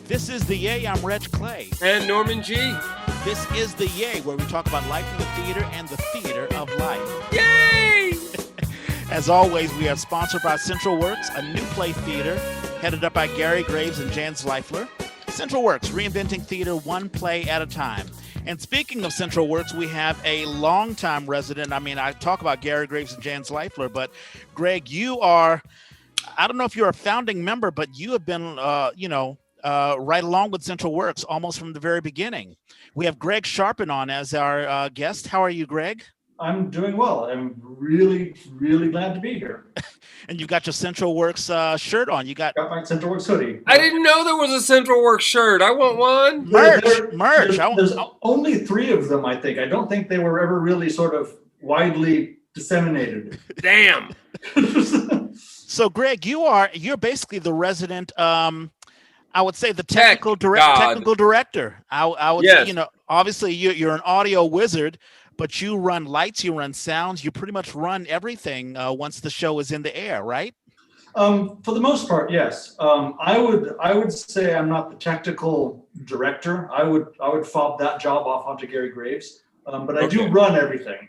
This is The Yay. I'm Reg Clay. And Norman G. This is The Yay, where we talk about life in the theater and the theater of life. Yay! As always, we are sponsored by Central Works, a new play theater headed up by Gary Graves and Jan Zweifler. Central Works, reinventing theater one play at a time. And speaking of Central Works, we have a longtime resident. I mean, I talk about Gary Graves and Jan Zweifler, but Greg, you are, I don't know if you're a founding member, but you have been, right along with Central Works almost from the very beginning. We have Greg Scharpen on as our guest. How are you, Greg? I'm doing well. I'm really, really glad to be here. And you've got your Central Works shirt on. You got my Central Works hoodie. I didn't know there was a Central Works shirt. I want one. Merch. There's only 3 of them, I think. I don't think they were ever really sort of widely disseminated. Damn. So, Greg, you're basically the resident. I would say the technical director. I would say, obviously you're an audio wizard, but you run lights, you run sounds, you pretty much run everything once the show is in the air, right? For the most part, yes. I would say I'm not the technical director. I would fob that job off onto Gary Graves, but I do run everything,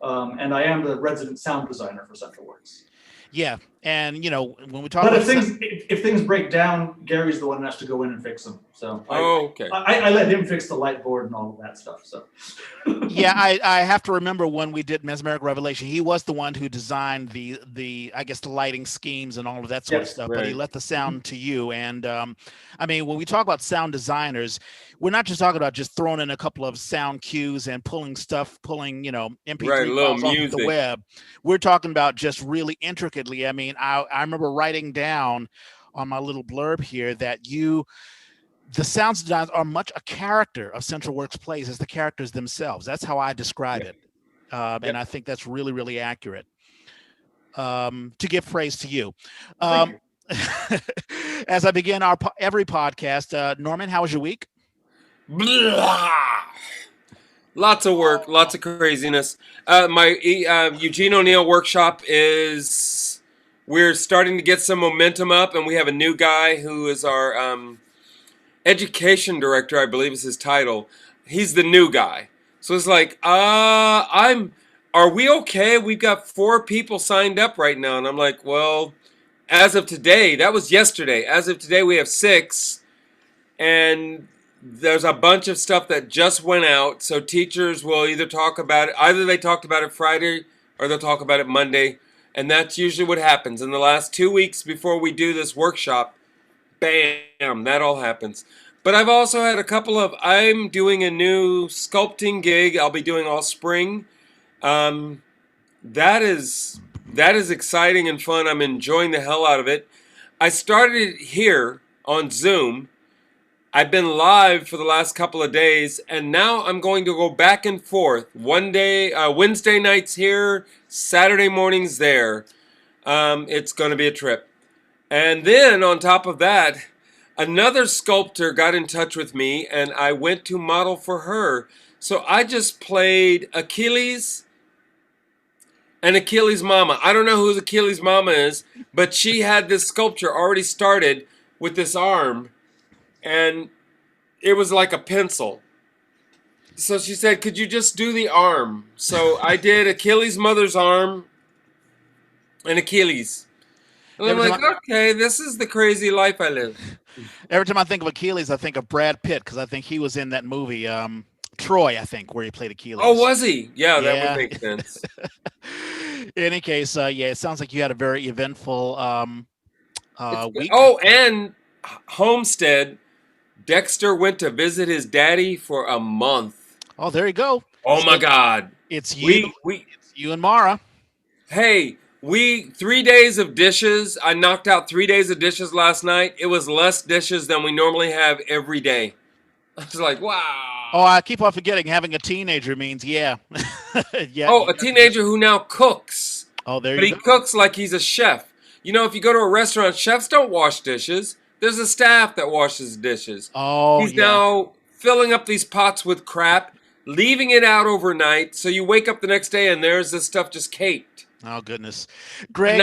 and I am the resident sound designer for Central Works. Yeah, and when we talk but about if things break down, Gary's the one that has to go in and fix them. So okay. I let him fix the light board and all of that stuff. So yeah, I have to remember when we did Mesmeric Revelation, he was the one who designed the I guess the lighting schemes and all of that sort of stuff. Right. But he let the sound to you. And I mean, when we talk about sound designers, we're not just talking about just throwing in a couple of sound cues and pulling MP3 files off the web. We're talking about just really intricately. I mean, I remember writing down on my little blurb here that the sound designs are much a character of Central Works plays as the characters themselves. That's how I describe it. And I think that's really, really accurate. To give praise to you. As I begin every podcast, Norman, how was your week? Blah. Lots of work, lots of craziness. My Eugene O'Neill workshop we're starting to get some momentum up, and we have a new guy who is our education director, I believe is his title. He's the new guy. So it's like, are we okay? We've got 4 people signed up right now. And I'm like, well, as of today, that was yesterday. As of today, we have 6. And there's a bunch of stuff that just went out. So teachers will either talk about it. Either they talked about it Friday or they'll talk about it Monday. And that's usually what happens. In the last 2 weeks before we do this workshop, bam, that all happens. But I've also had I'm doing a new sculpting gig I'll be doing all spring. That is exciting and fun. I'm enjoying the hell out of it. I started it here on Zoom. I've been live for the last couple of days, and now I'm going to go back and forth. One day, Wednesday nights here, Saturday mornings there. It's going to be a trip. And then on top of that, another sculptor got in touch with me, and I went to model for her. So I just played Achilles and Achilles' mama. I don't know who Achilles' mama is, but she had this sculpture already started with this arm, and it was like a pencil. So she said, could you just do the arm? So I did Achilles' mother's arm and Achilles. And I'm like, okay, this is the crazy life I live. Every time I think of Achilles, I think of Brad Pitt, because I think he was in that movie, Troy, I think, where he played Achilles. Oh, was he? Yeah, that would make sense. In any case, it sounds like you had a very eventful week. Oh, and Homestead, Dexter went to visit his daddy for a month. Oh, there you go. Oh, my God. It's you. It's you and Mara. Hey, 3 days of dishes. I knocked out 3 days of dishes last night. It was less dishes than we normally have every day. I was like, wow. Oh, I keep on forgetting having a teenager means, yeah. Yeah. Oh, a teenager who now cooks. Oh, there you go. go. But he cooks like he's a chef. You know, if you go to a restaurant, chefs don't wash dishes. There's a staff that washes dishes. Oh, he's now filling up these pots with crap, leaving it out overnight. So you wake up the next day and there's this stuff just caked. Oh, goodness. Greg,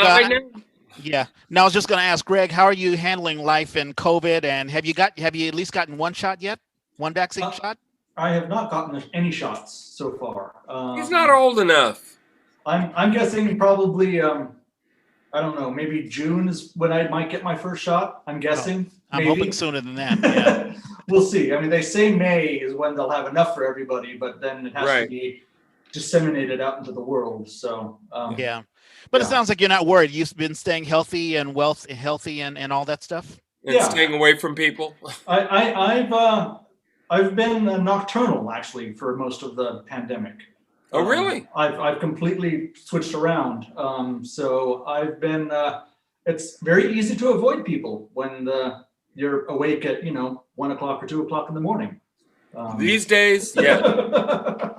Yeah. Now I was just going to ask Greg, how are you handling life in COVID? And have you at least gotten one shot yet? One vaccine shot? I have not gotten any shots so far. He's not old enough. I'm guessing probably I don't know, maybe June is when I might get my first shot. I'm guessing. I'm hoping sooner than that. Yeah. We'll see. I mean, they say May is when they'll have enough for everybody, but then it has to be disseminated out into the world. So yeah. But it sounds like you're not worried. You've been staying healthy and healthy and all that stuff. And staying away from people. I've been nocturnal actually for most of the pandemic. Oh, really? I've completely switched around. So I've been. It's very easy to avoid people when you're awake at 1 o'clock or 2 o'clock in the morning. These days, yeah.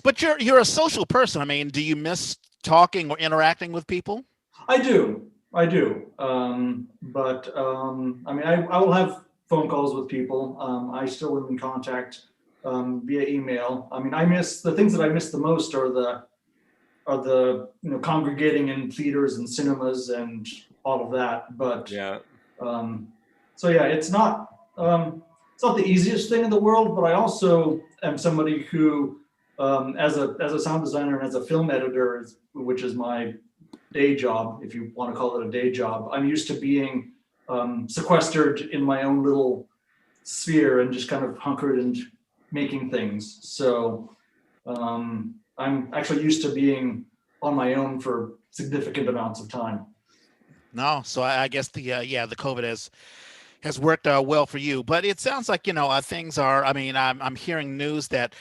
But you're a social person. I mean, do you miss talking or interacting with people? I do. I mean, I will have phone calls with people. I still am in contact via email. I mean, the things that I miss the most are the congregating in theaters and cinemas and all of that. But so yeah, it's not the easiest thing in the world. But I also am somebody who, as a sound designer and as a film editor, which is my day job, if you want to call it a day job, I'm used to being sequestered in my own little sphere and just kind of hunkered and making things. So I'm actually used to being on my own for significant amounts of time. No, so I guess the COVID has worked well for you, but it sounds like things are. I mean, I'm hearing news that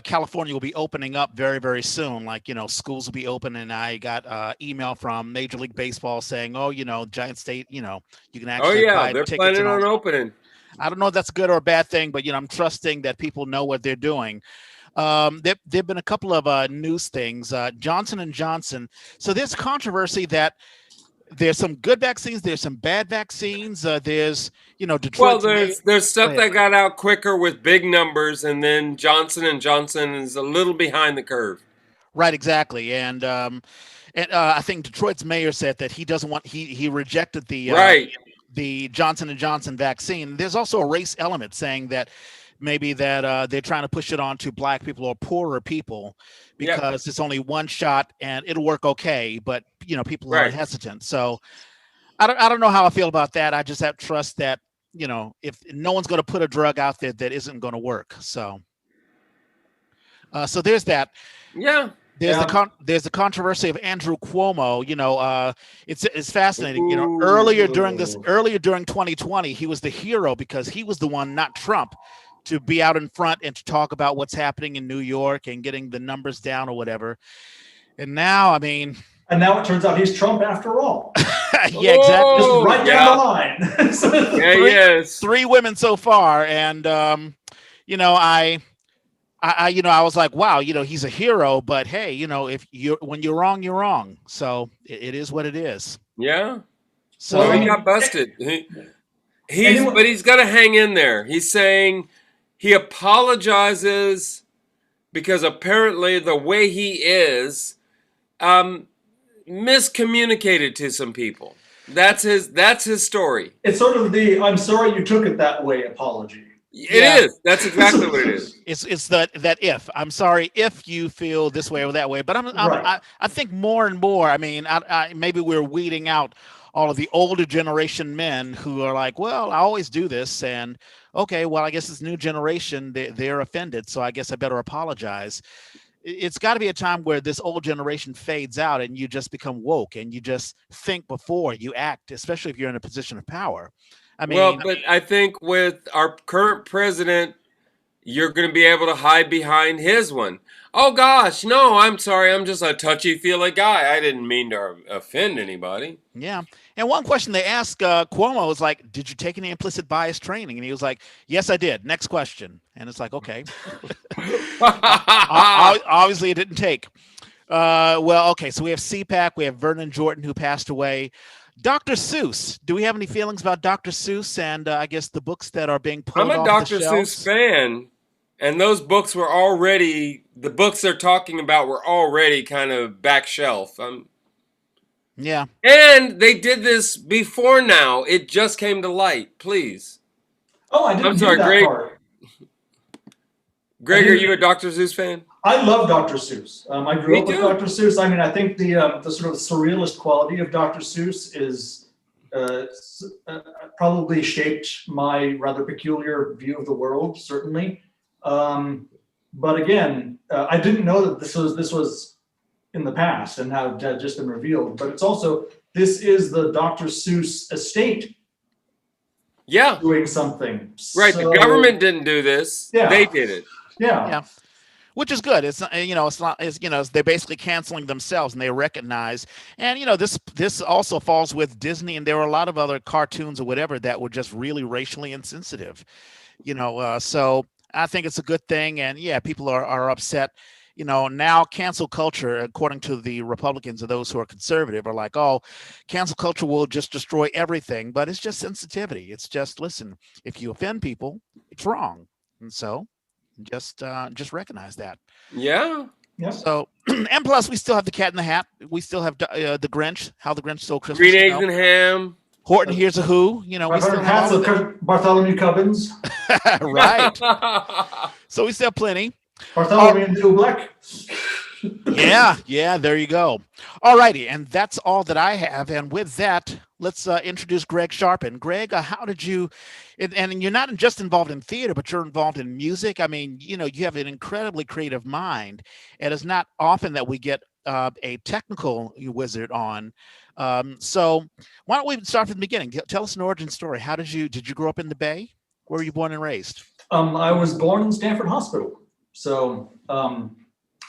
California will be opening up very, very soon. Like, schools will be open, and I got email from Major League Baseball saying, "Oh, Giant State, you can actually buy they're tickets." Planning on opening. I don't know if that's a good or a bad thing, but I'm trusting that people know what they're doing. There've been a couple of news things. Johnson & Johnson. So there's controversy that there's some good vaccines, there's some bad vaccines. There's Detroit. Well, there's stuff that got out quicker with big numbers, and then Johnson & Johnson is a little behind the curve. Right, exactly, and I think Detroit's mayor said that he doesn't want he rejected the Johnson & Johnson vaccine. There's also a race element saying that maybe that they're trying to push it on to black people or poorer people because it's only one shot and it'll work okay, but people are hesitant. So I don't know how I feel about that. I just have trust that if no one's going to put a drug out there that isn't going to work. So so there's that. Yeah. There's the controversy of Andrew Cuomo. It's fascinating. Earlier during 2020, he was the hero because he was the one, not Trump, to be out in front and to talk about what's happening in New York and getting the numbers down or whatever. And now, and now it turns out he's Trump after all. Yeah, exactly. Just right down the line. So he is. 3 women so far, and I was like, wow, he's a hero, but hey, when you're wrong, you're wrong. So it is what it is. Yeah. So he got busted. But he's got to hang in there. He's saying he apologizes because apparently the way he is miscommunicated to some people. That's his story. It's sort of the "I'm sorry you took it that way" apology. It is. That's exactly what it is. It's that if I'm sorry if you feel this way or that way, but I think more and more. I mean, maybe we're weeding out all of the older generation men who are like, well, I always do this, and okay, well, I guess this new generation they're offended, so I guess I better apologize. It's got to be a time where this old generation fades out and you just become woke and you just think before you act, especially if you're in a position of power. But I think with our current president, you're going to be able to hide behind his one. Oh, gosh, no, I'm sorry. I'm just a touchy-feely guy. I didn't mean to offend anybody. Yeah. And one question they asked Cuomo was like, did you take any implicit bias training? And he was like, yes, I did. Next question. And it's like, okay. Obviously, it didn't take. Okay, so we have CPAC. We have Vernon Jordan, who passed away. Dr. Seuss. Do we have any feelings about Dr. Seuss and I guess the books that are being pulled off the shelves? I'm a Dr. Seuss fan, and those books were already, the books they're talking about were already kind of back shelf. Yeah. And they did this before now. It just came to light. Please. Oh, I didn't hear that part. Greg, are you a Dr. Seuss fan? I love Dr. Seuss. I grew up with too. Dr. Seuss. I mean, I think the sort of surrealist quality of Dr. Seuss is probably shaped my rather peculiar view of the world, certainly. But again, I didn't know that this was in the past and had just been revealed. But it's also, this is the Dr. Seuss estate. Yeah. Doing something. Right. So, the government didn't do this. Yeah. They did it. Yeah. Yeah. Which is good. It's it's not, they're basically canceling themselves, and they recognize. And this also falls with Disney, and there were a lot of other cartoons or whatever that were just really racially insensitive. So I think it's a good thing. And yeah, people are upset. Now cancel culture, according to the Republicans or those who are conservative, are like, oh, cancel culture will just destroy everything. But it's just sensitivity. It's just, listen, if you offend people, it's wrong. And so just recognize that. Yeah. So, and plus, we still have the Cat in the Hat. We still have the Grinch. How the Grinch Stole Christmas. Green Eggs and Ham. Horton Hears a Who. We still have all of Bartholomew Cubbins. Right. So we still have plenty. Bartholomew and Blue Black. Yeah. There you go. All righty, and that's all that I have. And with that, let's introduce Greg Scharpen. Greg, how did you? And you're not just involved in theater, but you're involved in music. I mean, you have an incredibly creative mind, and it's not often that we get a technical wizard on. So why don't we start from the beginning? Tell us an origin story. How did you grow up in the Bay? Where were you born and raised? I was born in Stanford Hospital. So I'm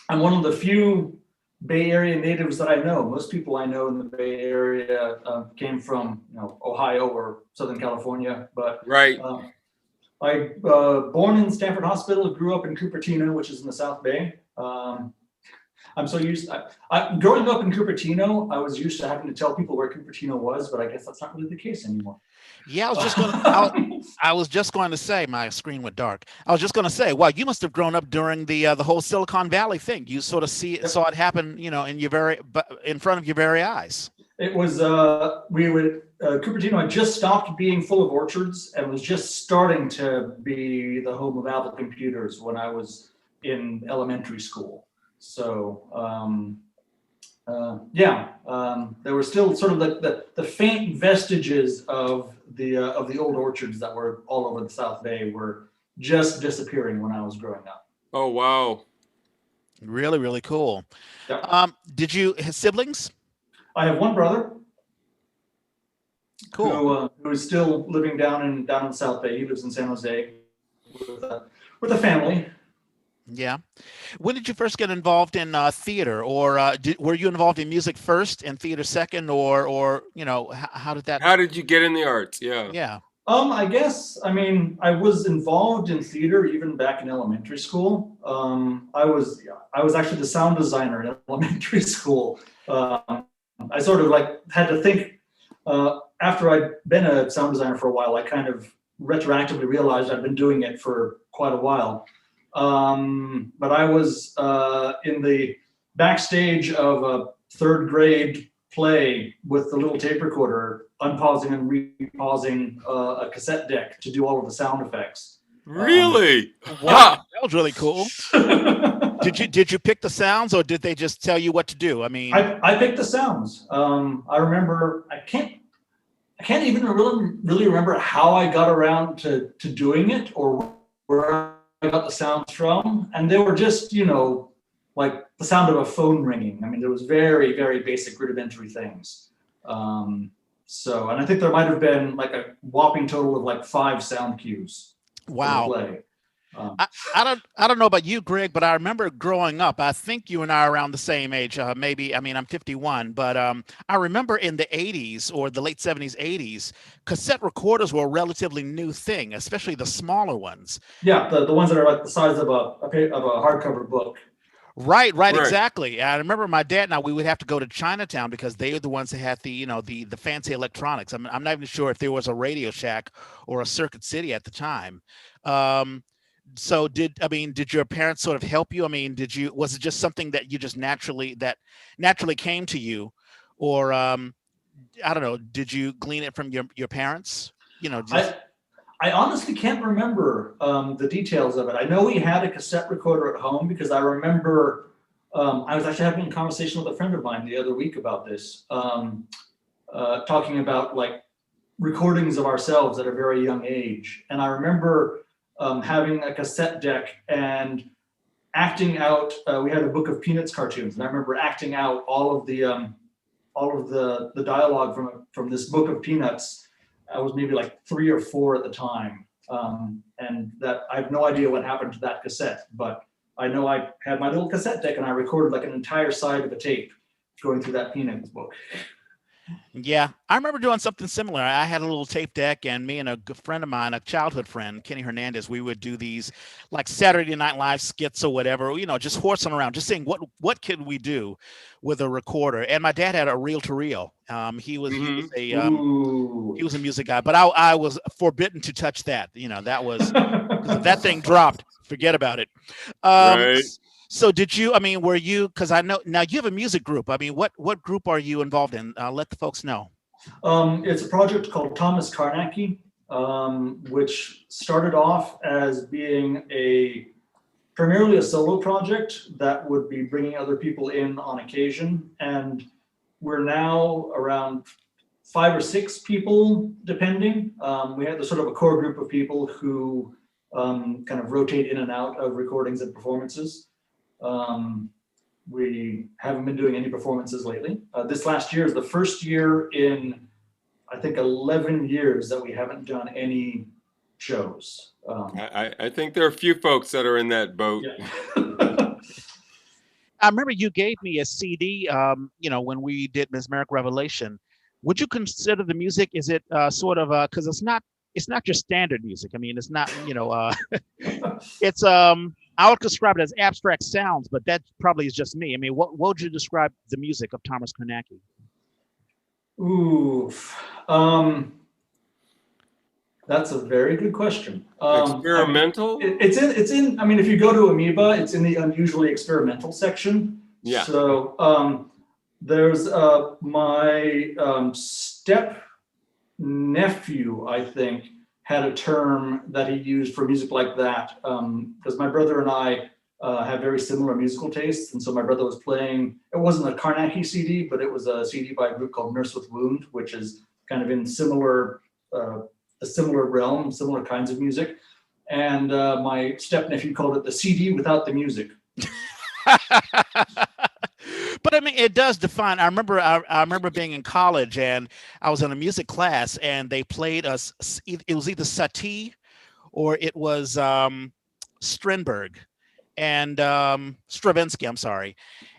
one of the few Bay Area natives that I know. Most people I know in the Bay Area came from Ohio or Southern California. But right. I born in Stanford Hospital, grew up in Cupertino, which is in the South Bay. I'm so used. Growing up in Cupertino, I was used to having to tell people where Cupertino was, but I guess that's not really the case anymore. Yeah, I was just going to say, my screen went dark. I was just going to say, well, you must have grown up during the whole Silicon Valley thing. You sort of saw it happen, in front of your very eyes. It was Cupertino had just stopped being full of orchards and was just starting to be the home of Apple computers when I was in elementary school. So there were still sort of the faint vestiges of the old orchards that were all over the South Bay were just disappearing when I was growing up. Oh wow! Really, really cool. Yeah. Did you have siblings? I have one brother. Cool. Who is still living down in the South Bay. He lives in San Jose with a family. Yeah. When did you first get involved in theater, or were you involved in music first and theater second, or how did that? How did you get in the arts? Yeah. Yeah. I guess, I was involved in theater even back in elementary school. I was actually the sound designer in elementary school. I sort of had to think after I'd been a sound designer for a while. I kind of retroactively realized I'd been doing it for quite a while. But I was in the backstage of a third grade play with the little tape recorder, unpausing and repausing a cassette deck to do all of the sound effects. Really? Wow, that was really cool. Did you pick the sounds, or did they just tell you what to do? I picked the sounds. I remember. I can't even really remember how I got around to doing it or where I got the sounds from, and they were just like the sound of a phone ringing. There was very, very basic rudimentary things. And I think there might have been like a whopping total of 5 sound cues. Wow. Play. I don't know about you, Greg, but I remember growing up. I think you and I are around the same age. Maybe, I'm 51, but I remember in the 80s or the late 70s, 80s, cassette recorders were a relatively new thing, especially the smaller ones. Yeah, the ones that are like the size of a hardcover book. Right, exactly. I remember my dad and I, we would have to go to Chinatown because they were the ones that had the fancy electronics. I'm not even sure if there was a Radio Shack or a Circuit City at the time. So did your parents sort of help you? Was it just something that you just naturally came to you, or I don't know, did you glean it from your parents? You know, I honestly can't remember the details of it. I know we had a cassette recorder at home because I remember I was actually having a conversation with a friend of mine the other week about this, talking about like recordings of ourselves at a very young age. And I remember having a cassette deck and acting out. We had a book of Peanuts cartoons, and I remember acting out all of the dialogue from this book of Peanuts. I was maybe like 3 or 4 at the time, and that I have no idea what happened to that cassette, but I know I had my little cassette deck and I recorded like an entire side of a tape going through that Peanuts book. Yeah, I remember doing something similar. I had a little tape deck, and me and a good friend of mine, a childhood friend, Kenny Hernandez, we would do these like Saturday Night Live skits or whatever, you know, just horsing around, just saying what can we do with a recorder. And my dad had a reel-to-reel. He was a music guy, but I was forbidden to touch that. You know, that was because if that thing dropped, forget about it. Right. So did you, I mean, were you, because I know now you have a music group. I mean, what group are you involved in? Let the folks know. It's a project called Thomas Carnacki, which started off as being primarily a solo project that would be bringing other people in on occasion. And we're now around 5 or 6 people, depending. We have the sort of a core group of people who kind of rotate in and out of recordings and performances. We haven't been doing any performances lately. This last year is the first year in, I think, 11 years that we haven't done any shows. I think there are a few folks that are in that boat. Yeah. I remember you gave me a CD, you know, when we did Mesmeric Revelation. Would you consider the music, is it sort of, because it's not your standard music. I mean, it's not, you know, it's, I would describe it as abstract sounds, but that probably is just me. I mean, what would you describe the music of Thomas Carnacki? Ooh, that's a very good question. Experimental? I mean, it's in. I mean, if you go to Amoeba, it's in the unusually experimental section. Yeah. So there's my step nephew, I think, had a term that he used for music like that, because my brother and I have very similar musical tastes, and so my brother was playing, it wasn't a Carnacki CD, but it was a CD by a group called Nurse with Wound, which is kind of in a similar realm, similar kinds of music, and my step-nephew called it the CD without the music. But I mean, it does define. I remember being in college, and I was in a music class, and they played us. It was either Satie or it was Strindberg and Stravinsky. I'm sorry,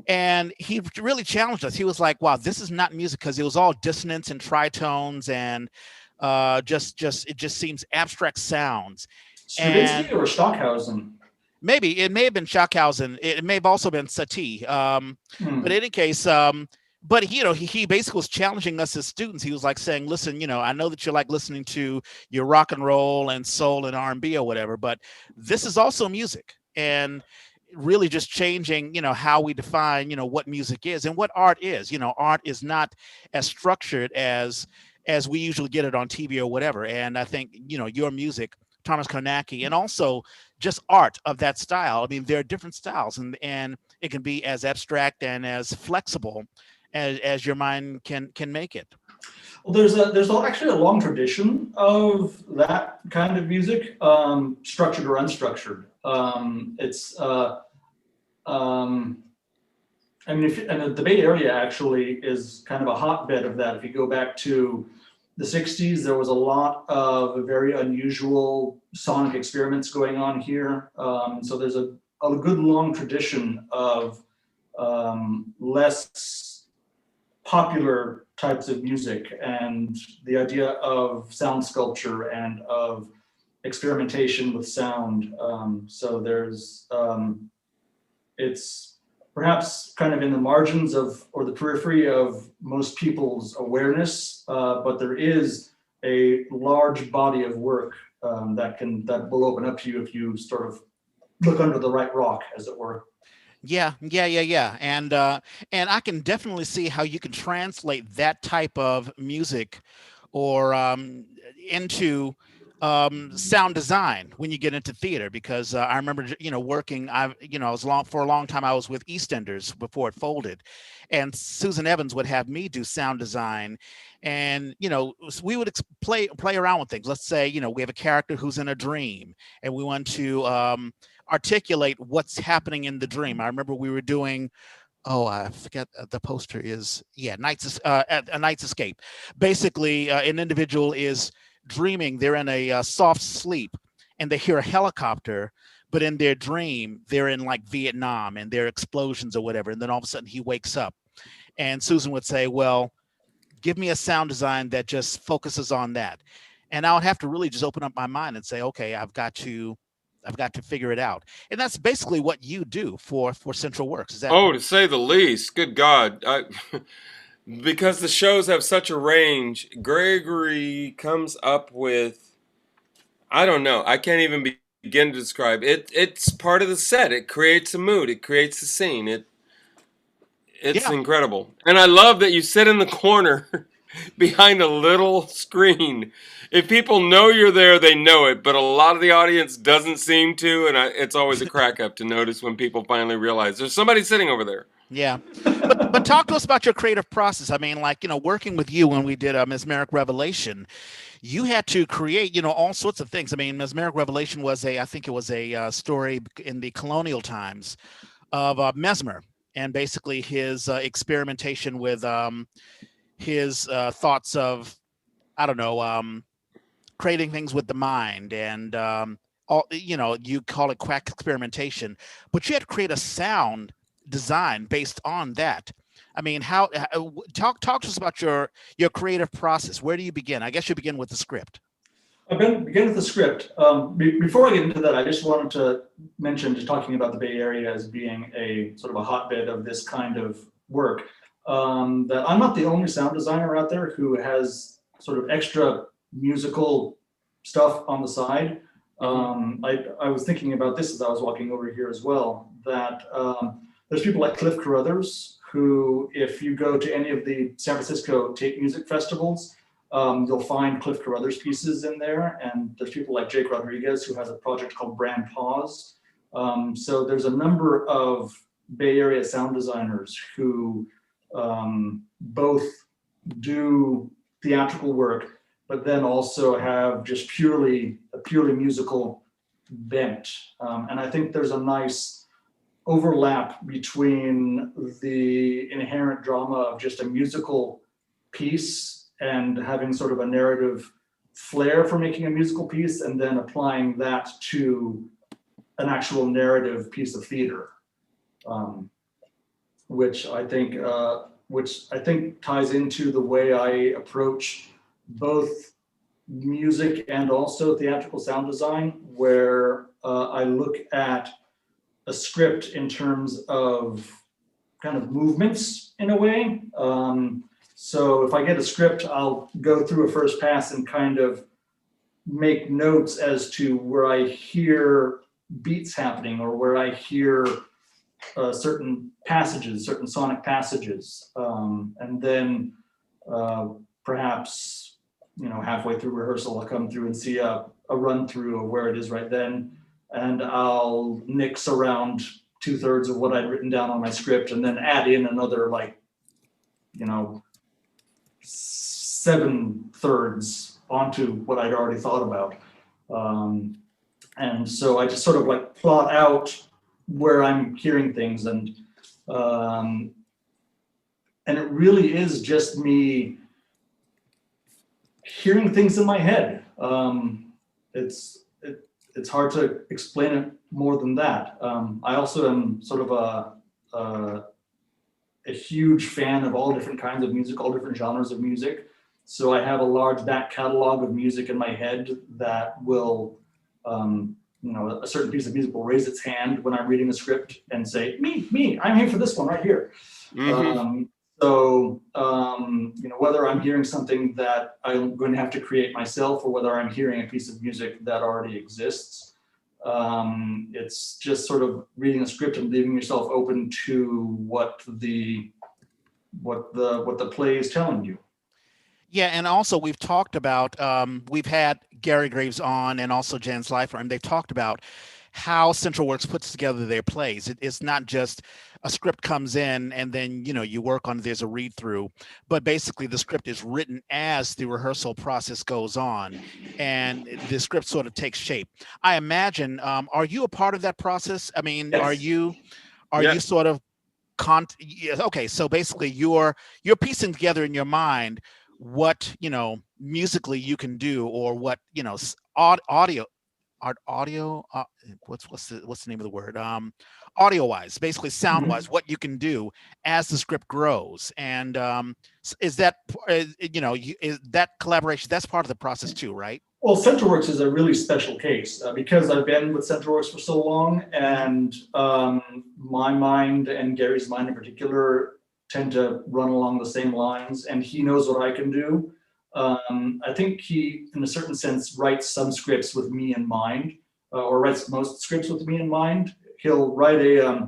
and he really challenged us. He was like, "Wow, this is not music," because it was all dissonance and tritones, and it just seems abstract sounds. Stravinsky or Stockhausen? Maybe it may have been Stockhausen. It may have also been Satie. But in any case, but he basically was challenging us as students. He was like saying, "Listen, you know, I know that you like listening to your rock and roll and soul and R&B or whatever, but this is also music." And really just changing, you know, how we define, you know, what music is and what art is. You know, art is not as structured as we usually get it on TV or whatever. And I think, you know, your music, Thomas Carnacki, and also just art of that style. I mean, there are different styles, and it can be as abstract and as flexible as your mind can make it. Well, there's actually a long tradition of that kind of music, structured or unstructured. I mean, and the Bay Area actually is kind of a hotbed of that. If you go back to the 60s, there was a lot of very unusual sonic experiments going on here. So there's a good long tradition of less popular types of music and the idea of sound sculpture and of experimentation with sound. So there's, it's perhaps kind of in the margins of, or the periphery of most people's awareness, but there is a large body of work that will open up to you if you sort of look under the right rock, as it were. Yeah. And I can definitely see how you can translate that type of music or into sound design when you get into theater, because I remember, working, I was for a long time, I was with EastEnders before it folded, and Susan Evans would have me do sound design. And, we would play around with things. Let's say, we have a character who's in a dream and we want to articulate what's happening in the dream. I remember we were doing, oh, I forget, the poster is, yeah, a Night's Escape. Basically, an individual is dreaming, they're in a soft sleep, and they hear a helicopter, but in their dream they're in like Vietnam and there are explosions or whatever, and then all of a sudden he wakes up. And Susan would say, well, give me a sound design that just focuses on that. And I would have to really just open up my mind and say, okay, I've got to figure it out. And that's basically what you do for Central Works. Is that? Oh, to say the least. Good God. Because the shows have such a range, Gregory comes up with, I don't know, I can't even begin to describe it. It's part of the set. It creates a mood. It creates a scene. It's incredible. And I love that you sit in the corner behind a little screen. If people know you're there, they know it, but a lot of the audience doesn't seem to, and it's always a crack up to notice when people finally realize there's somebody sitting over there. Yeah. But talk to us about your creative process. I mean, like, working with you when we did Mesmeric Revelation, you had to create, all sorts of things. I mean, Mesmeric Revelation was I think it was a story in the colonial times of Mesmer, and basically his experimentation with his thoughts of, I don't know, creating things with the mind, and you call it quack experimentation, but you had to create a sound design based on that. I mean, talk to us about your creative process. Where do you begin? I guess you begin with the script. I begin with the script. Before I get into that, I just wanted to mention, just talking about the Bay Area as being a sort of a hotbed of this kind of work, that I'm not the only sound designer out there who has sort of extra musical stuff on the side. I was thinking about this as I was walking over here as well, that there's people like Cliff Carruthers, who, if you go to any of the San Francisco tape music festivals, you'll find Cliff Carruthers pieces in there. And there's people like Jake Rodriguez, who has a project called Brand Pause. So there's a number of Bay Area sound designers who both do theatrical work, but then also have just a purely musical bent. And I think there's a nice overlap between the inherent drama of just a musical piece and having sort of a narrative flair for making a musical piece, and then applying that to an actual narrative piece of theater, which I think ties into the way I approach both music and also theatrical sound design, where I look at a script in terms of kind of movements in a way. So if I get a script, I'll go through a first pass and kind of make notes as to where I hear beats happening, or where I hear certain sonic passages. And then perhaps, halfway through rehearsal, I'll come through and see a run through of where it is right then. And I'll nix around 2/3 of what I'd written down on my script, and then add in another 7/3 onto what I'd already thought about. And so I just sort of plot out where I'm hearing things, and it really is just me hearing things in my head. It's hard to explain it more than that. I also am sort of a huge fan of all different kinds of music, all different genres of music. So I have a large back catalog of music in my head that will, a certain piece of music will raise its hand when I'm reading a script and say, me, I'm here for this one right here. Mm-hmm. Whether I'm hearing something that I'm going to have to create myself, or whether I'm hearing a piece of music that already exists, It's just sort of reading a script and leaving yourself open to what the play is telling you. Yeah, and also we've talked about, we've had Gary Graves on and also Jan Slifer, and they've talked about how CentralWorks puts together their plays. It's not just a script comes in and then, you work on, there's a read through, but basically the script is written as the rehearsal process goes on and the script sort of takes shape. I imagine, are you a part of that process? I mean, Yes. are you Yes. sort of, okay, so basically you're piecing together in your mind what, musically you can do, or what, audio, what's the name of the word, audio wise, basically sound wise, what you can do as the script grows. And is that is that collaboration, that's part of the process too, right? Well, CentralWorks is a really special case because I've been with CentralWorks for so long, and my mind and Gary's mind in particular tend to run along the same lines, and he knows what I can do. I think he, in a certain sense, writes some scripts with me in mind, or writes most scripts with me in mind. He'll write a,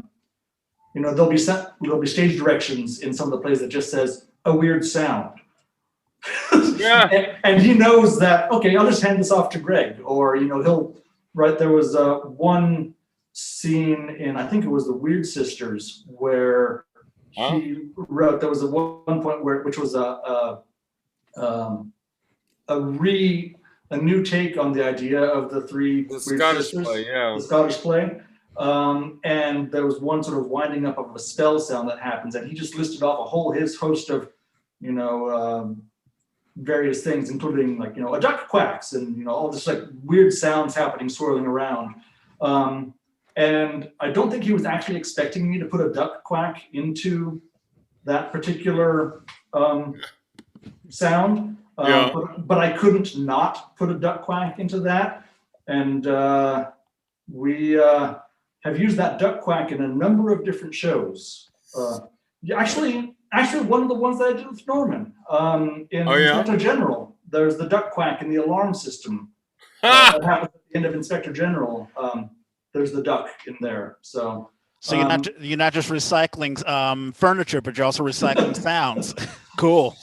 there'll be stage directions in some of the plays that just says a weird sound. Yeah. and he knows that, okay, I'll just hand this off to Greg, or he'll write. There was one scene in, I think it was the Weird Sisters, where he wrote, there was one point which was a new take on the idea of the three Weird Scottish Sisters, play, yeah. the Scottish play. And there was one sort of winding up of a spell sound that happens, and he just listed off a whole host of various things, including like a duck quacks and all this like weird sounds happening, swirling around. And I don't think he was actually expecting me to put a duck quack into that particular sound. But I couldn't not put a duck quack into that. And we have used that duck quack in a number of different shows. Actually, one of the ones that I did with Norman in Inspector General, there's the duck quack in the alarm system. That happens at the end of Inspector General. There's the duck in there. So you're not just recycling furniture, but you're also recycling sounds. Cool.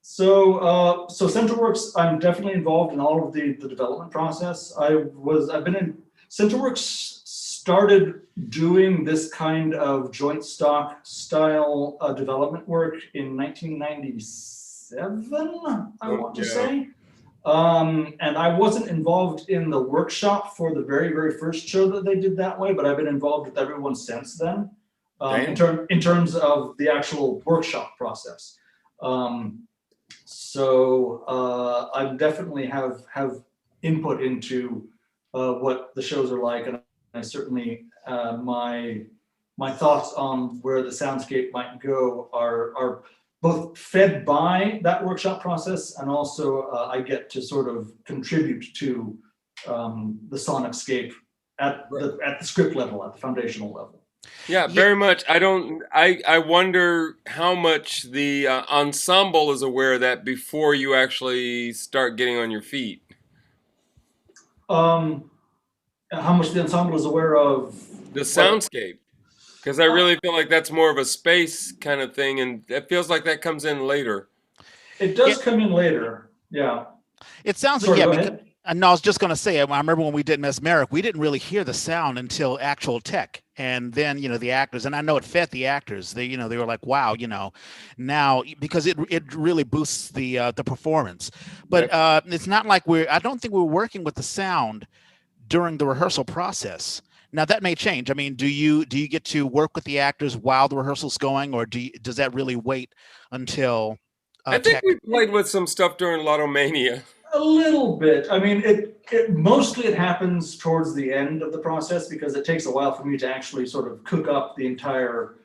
So CentralWorks, I'm definitely involved in all of the development process. I've been in CentralWorks. Started doing this kind of joint stock style development work in 1997, I want to say. And I wasn't involved in the workshop for the very, very first show that they did that way, but I've been involved with everyone since then, in terms of the actual workshop process. So I definitely have input into what the shows are like, and I certainly my thoughts on where the soundscape might go are both fed by that workshop process, and also I get to sort of contribute to the sonicscape at the script level, at the foundational level. Yeah, very much. I wonder how much the ensemble is aware of that before you actually start getting on your feet. How much the ensemble is aware of the soundscape, because I really feel like that's more of a space kind of thing, and it feels like that comes in later. It does come in later, yeah. It sounds like, no, I was just going to say, I remember when we did Mesmeric, we didn't really hear the sound until actual tech, and then the actors, and I know it fed the actors. They they were like, wow, now, because it really boosts the performance. But it's not like I don't think we're working with the sound during the rehearsal process. Now that may change. I mean, do you get to work with the actors while the rehearsal's going, or does that really wait until? I think we played with some stuff during Lotomania. A little bit. I mean, it mostly happens towards the end of the process, because it takes a while for me to actually sort of cook up the entire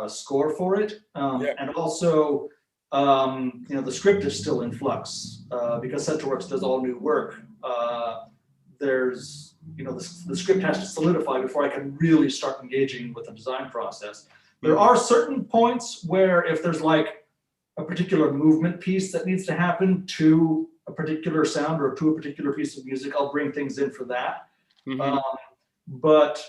score for it, and also the script is still in flux because CentralWorks does all new work. There's the script has to solidify before I can really start engaging with the design process. There are certain points where if there's like a particular movement piece that needs to happen to a particular sound or to a particular piece of music, I'll bring things in for that. But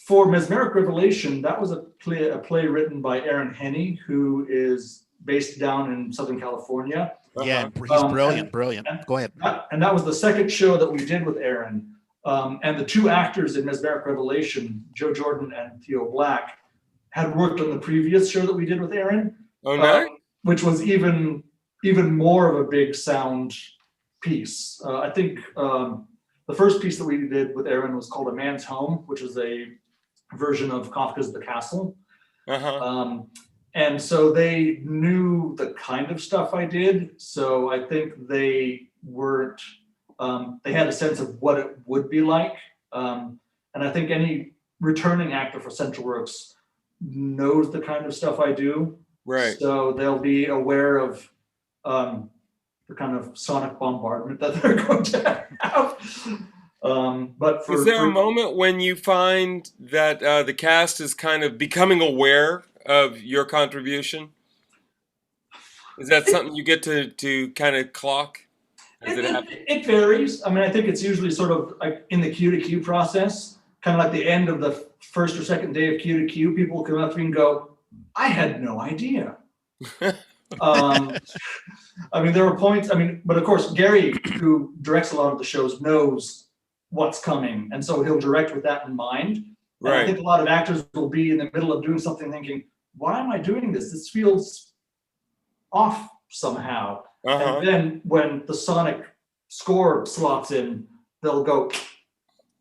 for Mesmeric Revelation, that was a play written by Aaron Henney, who is based down in Southern California. Yeah, he's brilliant. Go ahead. And that was the second show that we did with Aaron. And the two actors in Mesmeric Revelation, Joe Jordan and Theo Black, had worked on the previous show that we did with Aaron. Oh, nice. Which was even more of a big sound piece. I think the first piece that we did with Aaron was called A Man's Home, which is a version of Kafka's The Castle. And so they knew the kind of stuff I did. So I think they weren't, they had a sense of what it would be like. And I think any returning actor for Central Works knows the kind of stuff I do. Right. So they'll be aware of the kind of sonic bombardment that they're going to have. But is there a moment when you find that the cast is kind of becoming aware of your contribution? Is that something you get to kind of clock? It varies. I mean, I think it's usually sort of like in the Q to Q process, kind of like the end of the first or second day of Q to Q, people will come up to me and go, I had no idea. I mean, there were points, but of course, Gary, who directs a lot of the shows, knows what's coming. And so he'll direct with that in mind. Right. And I think a lot of actors will be in the middle of doing something thinking, why am I doing this? This feels off somehow. And then when the sonic score slots in, they'll go,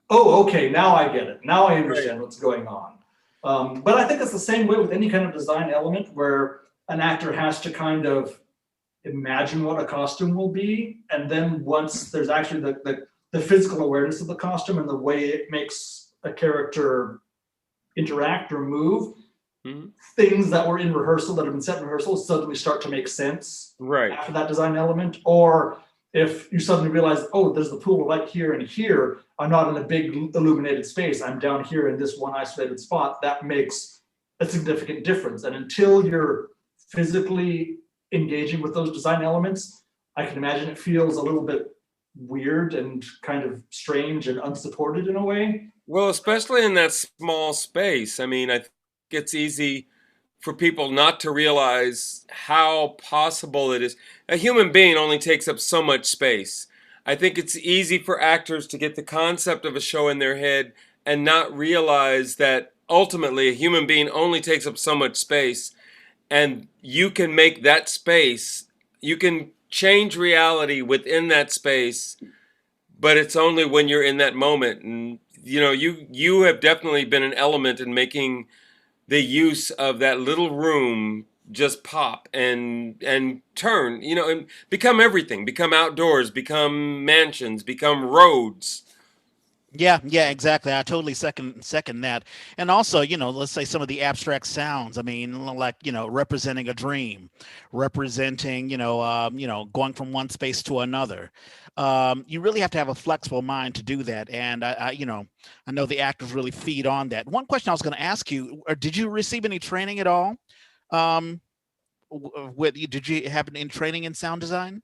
oh, okay, now I get it. Now I understand what's going on. But I think it's the same way with any kind of design element where an actor has to kind of imagine what a costume will be. And then once there's actually the physical awareness of the costume and the way it makes a character interact or move, things that were in rehearsal, that have been set in rehearsal, suddenly start to make sense after that design element. Or if you suddenly realize, oh, there's the pool of light here and here, I'm not in a big illuminated space, I'm down here in this one isolated spot, that makes a significant difference. And until you're physically engaging with those design elements, I can imagine it feels a little bit weird and kind of strange and unsupported in a way. Well, especially in that small space. I mean, I think it's easy for people not to realize how possible it is. A human being only takes up so much space. I think it's easy for actors to get the concept of a show in their head and not realize that ultimately a human being only takes up so much space, and you can make that space, you can change reality within that space, but it's only when you're in that moment. And you have definitely been an element in making the use of that little room just pop and turn, and become everything, become outdoors, become mansions, become roads. Yeah, exactly. I totally second that. And also, let's say some of the abstract sounds. I mean, like, representing a dream, representing, going from one space to another. You really have to have a flexible mind to do that. And I know the actors really feed on that. One question I was going to ask you, did you receive any training at all? Did you have any training in sound design?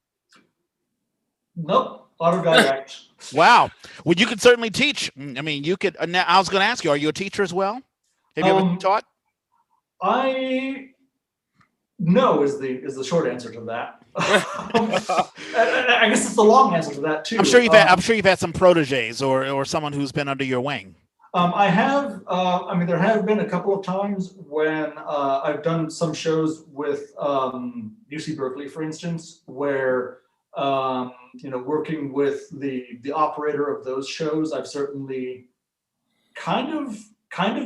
Nope. Autodidact. Wow. Well, you could certainly teach. I mean, you could. Now, I was going to ask you, are you a teacher as well? Have you ever taught? No is the short answer to that. I guess it's the long answer to that too. I'm sure you've had some proteges or someone who's been under your wing. I have. There have been a couple of times when I've done some shows with UC Berkeley, for instance, where working with the operator of those shows, I've certainly kind of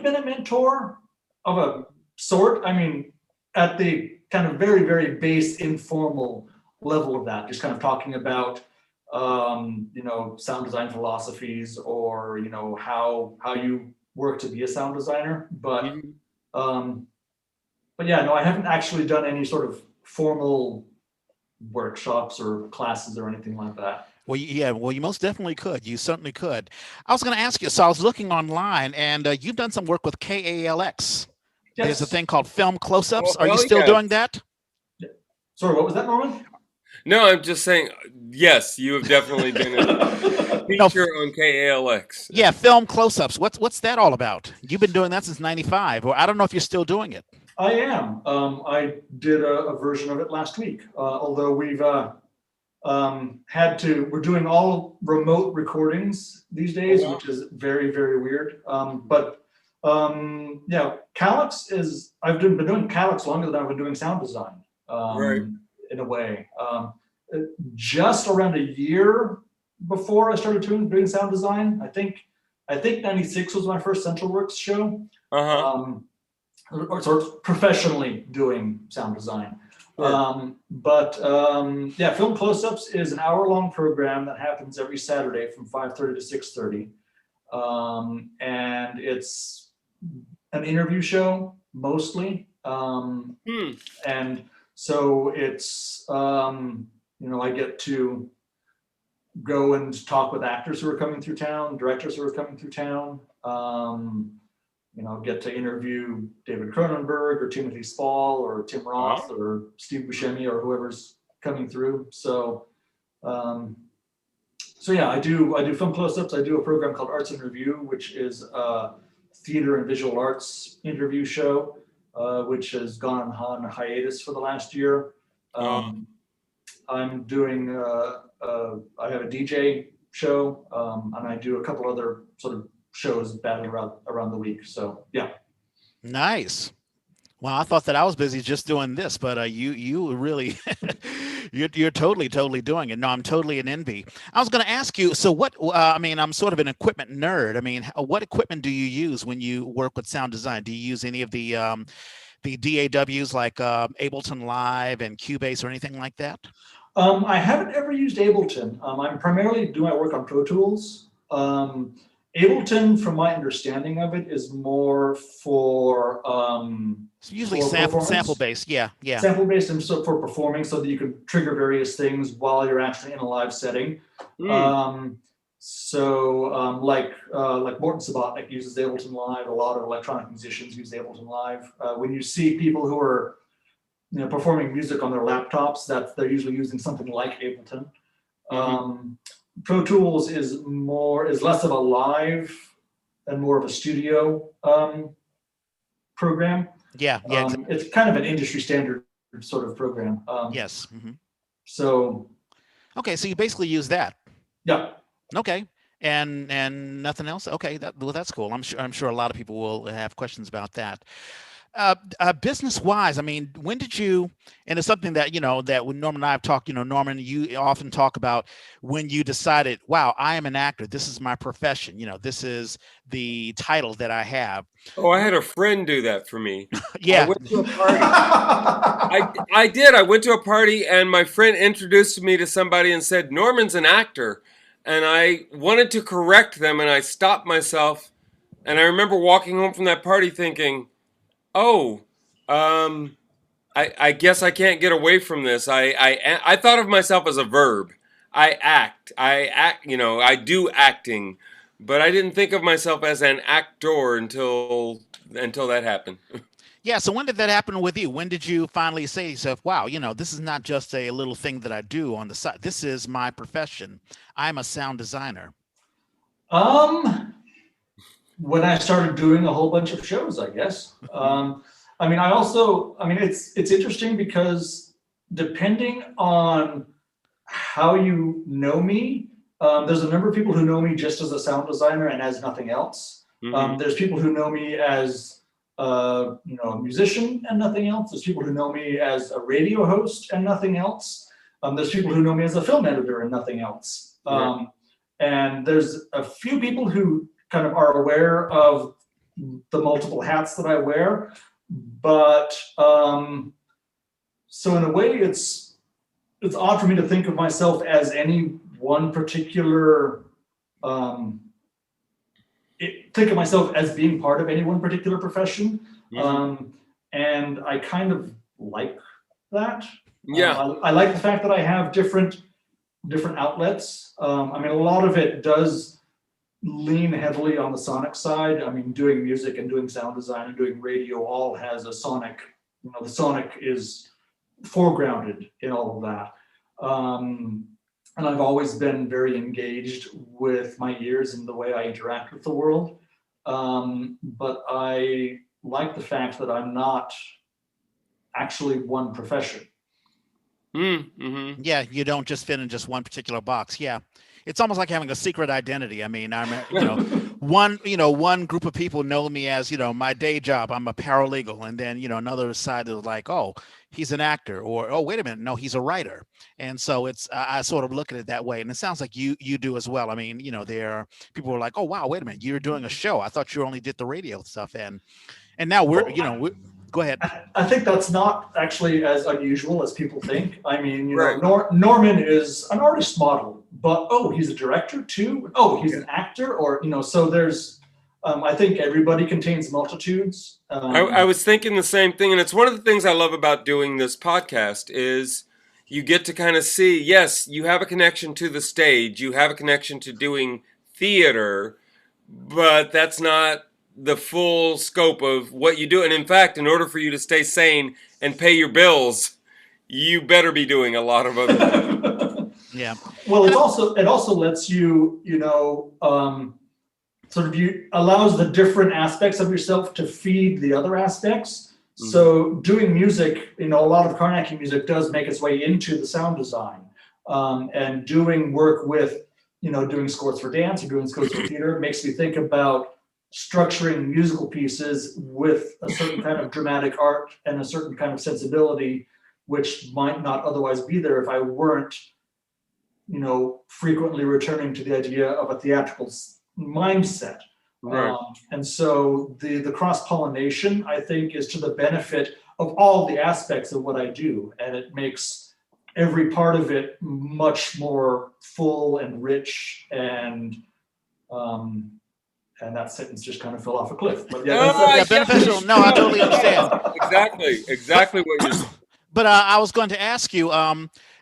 been a mentor of a sort. I mean, at the kind of very, very base informal level of that, just kind of talking about sound design philosophies or how you work to be a sound designer. But yeah, no, I haven't actually done any sort of formal workshops or classes or anything like that. Well, yeah, you most definitely could. You certainly could. I was going to ask you, so I was looking online, and you've done some work with KALX. Yes. There's a thing called film close-ups. Are you still doing that? Sorry, what was that, Norman? No, I'm just saying, yes, you have definitely been a feature on KALX. Yeah, film close-ups. What's that all about? You've been doing that since '95, or I don't know if you're still doing it. I am. I did a version of it last week, although we've we're doing all remote recordings these days, which is very, very weird. Yeah, Calyx I've been doing Calyx longer than I've been doing sound design, Right. in a way. Just around a year before I started doing sound design, I think '96 was my first CentralWorks show. Or sort of professionally doing sound design. Sure. Yeah, Film Close-Ups is an hour-long program that happens every Saturday from 5:30 to 6:30. And it's an interview show, mostly. And so it's, I get to go and talk with actors who are coming through town, directors who are coming through town. Get to interview David Cronenberg or Timothy Spall or Tim Roth or Steve Buscemi or whoever's coming through. So yeah, I do film close-ups. I do a program called Arts in Review, which is a theater and visual arts interview show, which has gone on hiatus for the last year. I'm doing I have a DJ show, and I do a couple other sort of shows batted around the week. So yeah. Nice. Well, I thought that I was busy just doing this, but you really you're totally doing it. No, I'm totally in envy. I was going to ask you, so what? I'm sort of an equipment nerd. I mean, what equipment do you use when you work with sound design? Do you use any of the DAWs like Ableton Live and Cubase or anything like that? I haven't ever used Ableton. I'm primarily doing my work on Pro Tools. Ableton, from my understanding of it, is more for it's usually sample based. Yeah. Sample based, and so for performing, so that you can trigger various things while you're actually in a live setting. Like Morton Sabatnik uses Ableton Live. A lot of electronic musicians use Ableton Live. When you see people who are performing music on their laptops, they're usually using something like Ableton. Pro Tools is less of a live and more of a studio program. Yeah. It's kind of an industry standard sort of program. Yes. So. Okay, so you basically use that. Yeah. Okay, and nothing else. Okay, that's cool. I'm sure a lot of people will have questions about that. Business-wise, I mean, when did you, and it's something that, that when Norman and I have talked, Norman, you often talk about when you decided, wow, I am an actor. This is my profession. This is the title that I have. Oh, I had a friend do that for me. Yeah. I went to a party. I did. I went to a party and my friend introduced me to somebody and said, Norman's an actor. And I wanted to correct them and I stopped myself. And I remember walking home from that party thinking, I guess I can't get away from this. I thought of myself as a verb. I act, I do acting, but I didn't think of myself as an actor until that happened. Yeah. So when did that happen with you? When did you finally say to yourself, wow, this is not just a little thing that I do on the side. This is my profession. I'm a sound designer. When I started doing a whole bunch of shows, I guess. It's interesting because depending on how you know me, there's a number of people who know me just as a sound designer and as nothing else. There's people who know me as a musician and nothing else. There's people who know me as a radio host and nothing else. There's people who know me as a film editor and nothing else. And there's a few people who kind of are aware of the multiple hats that I wear, but so in a way it's odd for me to think of myself as any one particular think of myself as being part of any one particular profession. And I kind of like that. I like the fact that I have different outlets. A lot of it does lean heavily on the sonic side. Doing music and doing sound design and doing radio all has a sonic, the sonic is foregrounded in all of that. And I've always been very engaged with my ears and the way I interact with the world. But I like the fact that I'm not actually one profession. Mm-hmm. Yeah, you don't just fit in just one particular box. Yeah, it's almost like having a secret identity. I mean, I'm, one group of people know me as, my day job, I'm a paralegal, and then another side is like, oh, he's an actor, or oh, wait a minute, no, he's a writer. And so it's I sort of look at it that way, and it sounds like you do as well. I mean, there are people who are like, oh wow, wait a minute, you're doing a show. I thought you only did the radio stuff, and now we're go ahead. I think that's not actually as unusual as people think. I mean, right. Norman is an artist model, but he's a director too. Oh, he's an actor, or so there's. I think everybody contains multitudes. I was thinking the same thing, and it's one of the things I love about doing this podcast is you get to kind of see. Yes, you have a connection to the stage, you have a connection to doing theater, but that's not the full scope of what you do. And in fact, in order for you to stay sane and pay your bills, you better be doing a lot of other things. Yeah. Well, it also lets you, sort of allows the different aspects of yourself to feed the other aspects. Mm-hmm. So doing music, a lot of Carnacki music does make its way into the sound design, and doing work with, doing scores for dance or doing scores for theater makes me think about structuring musical pieces with a certain kind of dramatic art and a certain kind of sensibility, which might not otherwise be there if I weren't, frequently returning to the idea of a theatrical mindset. Right. And so the cross-pollination, I think, is to the benefit of all the aspects of what I do, and it makes every part of it much more full and rich, and that sentence just kind of fell off a cliff. But yeah, beneficial. No, I totally understand. Exactly what you're saying. But I was going to ask you,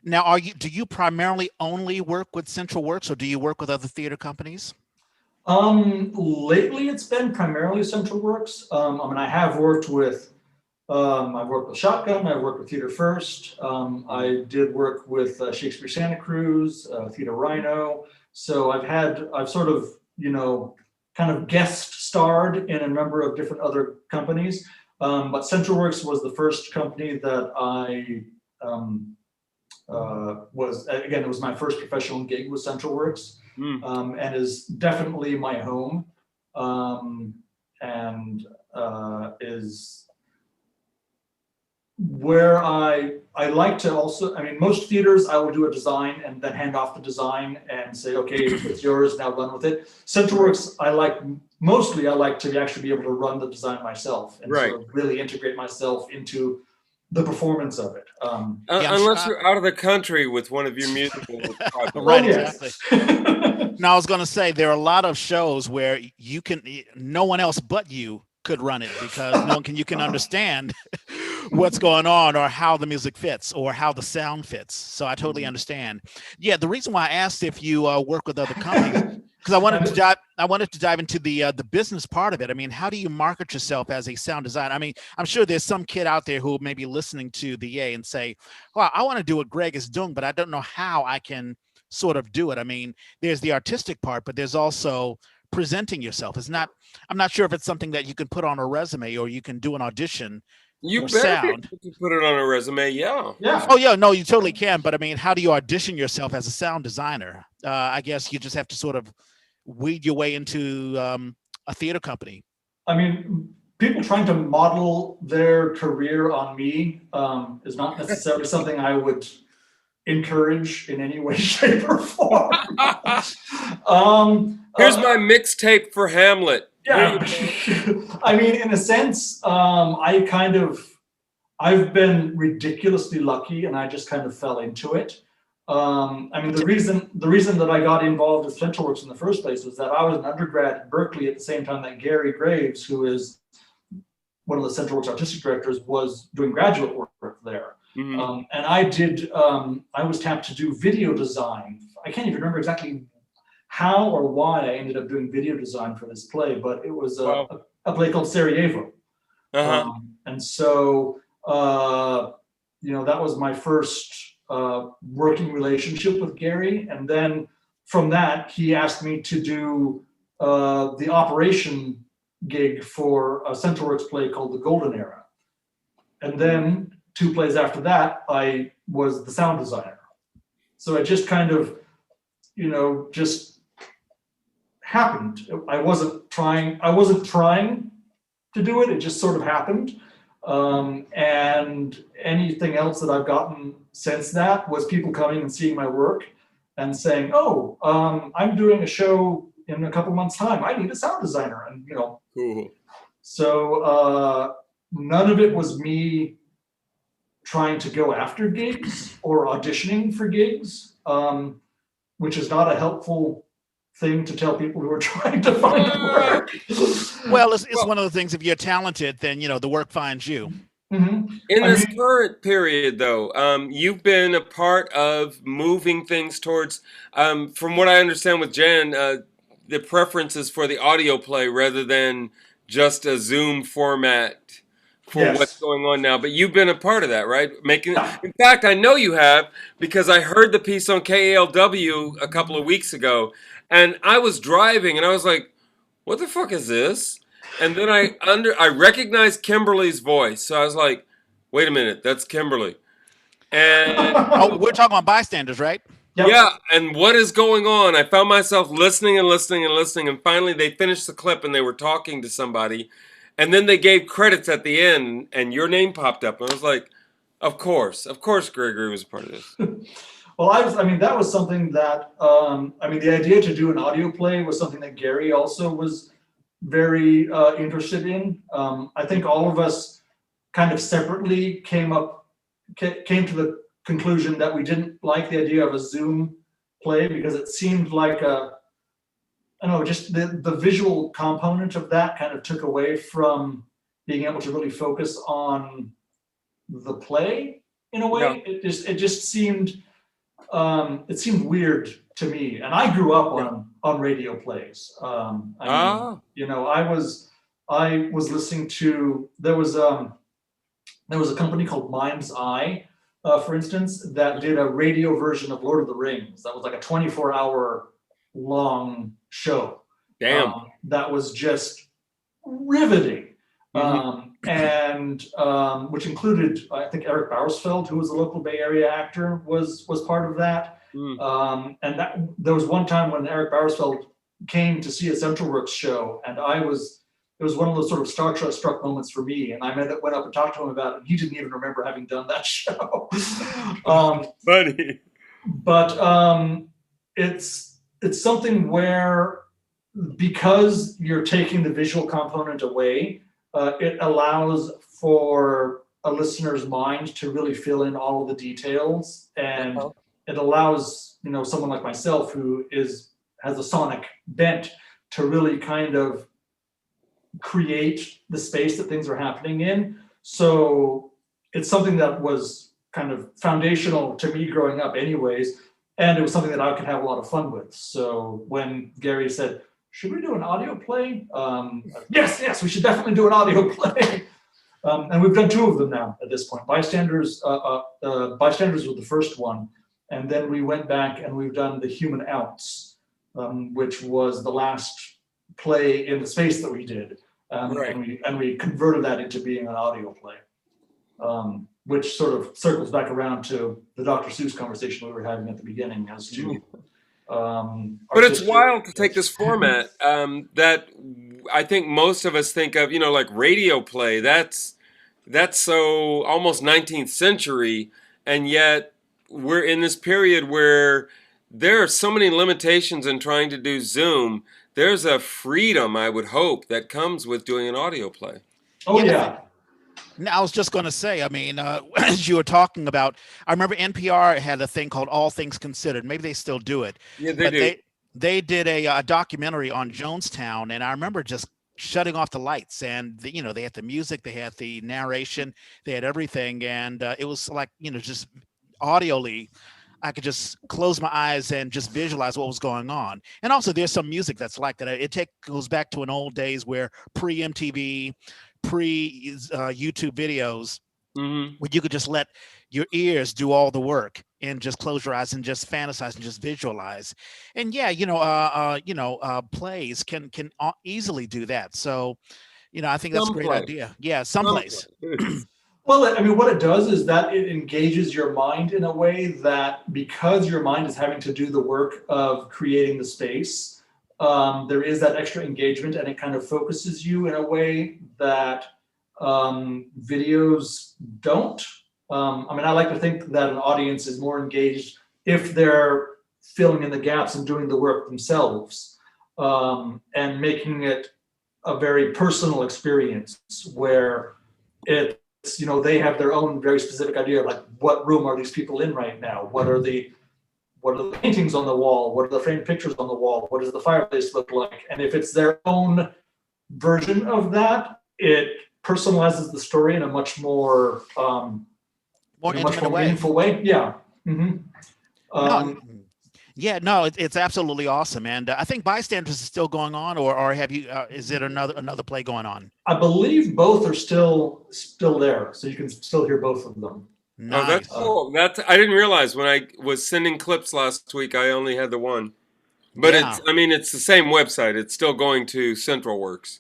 now, do you primarily only work with Central Works, or do you work with other theater companies? Lately it's been primarily Central Works. I have worked with, I've worked with Shotgun, I've worked with Theater First. I did work with Shakespeare Santa Cruz, Theater Rhino. So I've sort of, kind of guest starred in a number of different other companies. But Central Works was the first company that I it was my first professional gig with Central Works. And is definitely my home, and is where I like to also, most theaters I will do a design and then hand off the design and say, okay, it's yours, now run with it. Central Works, I like to actually be able to run the design myself and right. sort of really integrate myself into the performance of it. Unless you're out of the country with one of your musical projects. Right, exactly. Now, I was going to say, there are a lot of shows where no one else but you could run it, because you can understand what's going on, or how the music fits, or how the sound fits. So I totally understand. Yeah, the reason why I asked if you work with other companies, because I wanted to dive into the business part of it. How do you market yourself as a sound designer? I'm sure there's some kid out there who may be listening to the Yay and say, well, I want to do what Greg is doing, but I don't know how I can sort of do it. There's the artistic part, but there's also presenting yourself. I'm not sure if it's something that you can put on a resume, or you can do an audition. You better put it on a resume, yeah. Oh yeah, no, you totally can. But how do you audition yourself as a sound designer? I guess you just have to sort of weed your way into a theater company. People trying to model their career on me is not necessarily something I would encourage in any way, shape, or form. Here's my mixtape for Hamlet. Yeah. In a sense, I've been ridiculously lucky, and I just kind of fell into it. The reason that I got involved with Central Works in the first place was that I was an undergrad at Berkeley at the same time that Gary Graves, who is one of the Central Works artistic directors, was doing graduate work there. Mm-hmm. And I was tapped to do video design. I can't even remember exactly how or why I ended up doing video design for this play, but it was a play called Sarajevo. And so, that was my first working relationship with Gary. And then from that, he asked me to do the operation gig for a Centralworks play called The Golden Era. And then 2 plays after that, I was the sound designer. So it just kind of, just happened. I wasn't trying to do it. It just sort of happened. And anything else that I've gotten since that was people coming and seeing my work and saying, "Oh, I'm doing a show in a couple months' time. I need a sound designer." And Cool. So none of it was me trying to go after gigs or auditioning for gigs, which is not a helpful thing to tell people who are trying to find work. Well, it's one of the things, if you're talented, then the work finds you. Mm-hmm. In this current period, though, you've been a part of moving things towards, from what I understand with Jen, the preferences for the audio play rather than just a Zoom format for what's going on now. But you've been a part of that, right? In fact, I know you have, because I heard the piece on KALW a couple of weeks ago, and I was driving and I was like, what the fuck is this? And then I recognized Kimberly's voice. So I was like, wait a minute, that's Kimberly. And we're talking about Bystanders, right? Yep. Yeah, and what is going on? I found myself listening, and finally they finished the clip and they were talking to somebody, and then they gave credits at the end, and your name popped up, and I was like, of course Gregory was a part of this. Well, that was something that, the idea to do an audio play was something that Gary also was very interested in. I think all of us kind of separately came to the conclusion that we didn't like the idea of a Zoom play because it seemed like just the visual component of that kind of took away from being able to really focus on the play in a way. Yeah. It just seemed weird to me, and I grew up on radio plays. I was listening to there was a company called Mind's Eye, for instance, that did a radio version of Lord of the Rings. That was like a 24-hour long show. Damn. That was just riveting. And which included, I think, Eric Bowersfeld, who was a local Bay Area actor, was part of that. And there was one time when Eric Bowersfeld came to see a Centralworks show, and it was one of those sort of starstruck moments for me. And I went up and talked to him about it, and he didn't even remember having done that show. Funny. But it's something where, because you're taking the visual component away, it allows for a listener's mind to really fill in all of the details, and it allows someone like myself who has a sonic bent to really kind of create the space that things are happening in. So it's something that was kind of foundational to me growing up anyways, and it was something that I could have a lot of fun with. So when Gary said, should we do an audio play? Yes, we should definitely do an audio play. And we've done 2 of them now at this point. Bystanders was the first one. And then we went back and we've done The Human Ounce, which was the last play in the space that we did. And we converted that into being an audio play, which sort of circles back around to the Dr. Seuss conversation we were having at the beginning as to but it's wild to take this format that I think most of us think of, like radio play. That's so almost 19th century, and yet we're in this period where there are so many limitations in trying to do Zoom. There's a freedom, I would hope, that comes with doing an audio play. Oh, yeah. I was just going to say, as you were talking about, I remember NPR had a thing called All Things Considered. Maybe they still do it. Yeah, they do. They did a documentary on Jonestown, and I remember just shutting off the lights, and they had the music, they had the narration, they had everything, and it was like just audioly, I could just close my eyes and just visualize what was going on. And also, there's some music that's like that. It goes back to an old days where pre-MTV, pre-YouTube videos, where you could just let your ears do all the work. and just close your eyes and just fantasize and just visualize. And yeah, plays can easily do that. So, I think that's a great idea. Yeah, someplace. Well, I mean, what it does is that it engages your mind in a way that, because your mind is having to do the work of creating the space, there is that extra engagement, and it kind of focuses you in a way that videos don't. I mean, I like to think that an audience is more engaged if they're filling in the gaps and doing the work themselves, and making it a very personal experience where it's, they have their own very specific idea of like, what room are these people in right now? What are the paintings on the wall? What are the framed pictures on the wall? What does the fireplace look like? And if it's their own version of that, it personalizes the story in a much more meaningful way. Yeah. Mm-hmm. It's absolutely awesome, and I think Bystanders is still going on, or have you? Is it another play going on? I believe both are still there, so you can still hear both of them. Nice. Oh, that's cool. I didn't realize when I was sending clips last week, I only had the one. But it's the same website. It's still going to Central Works.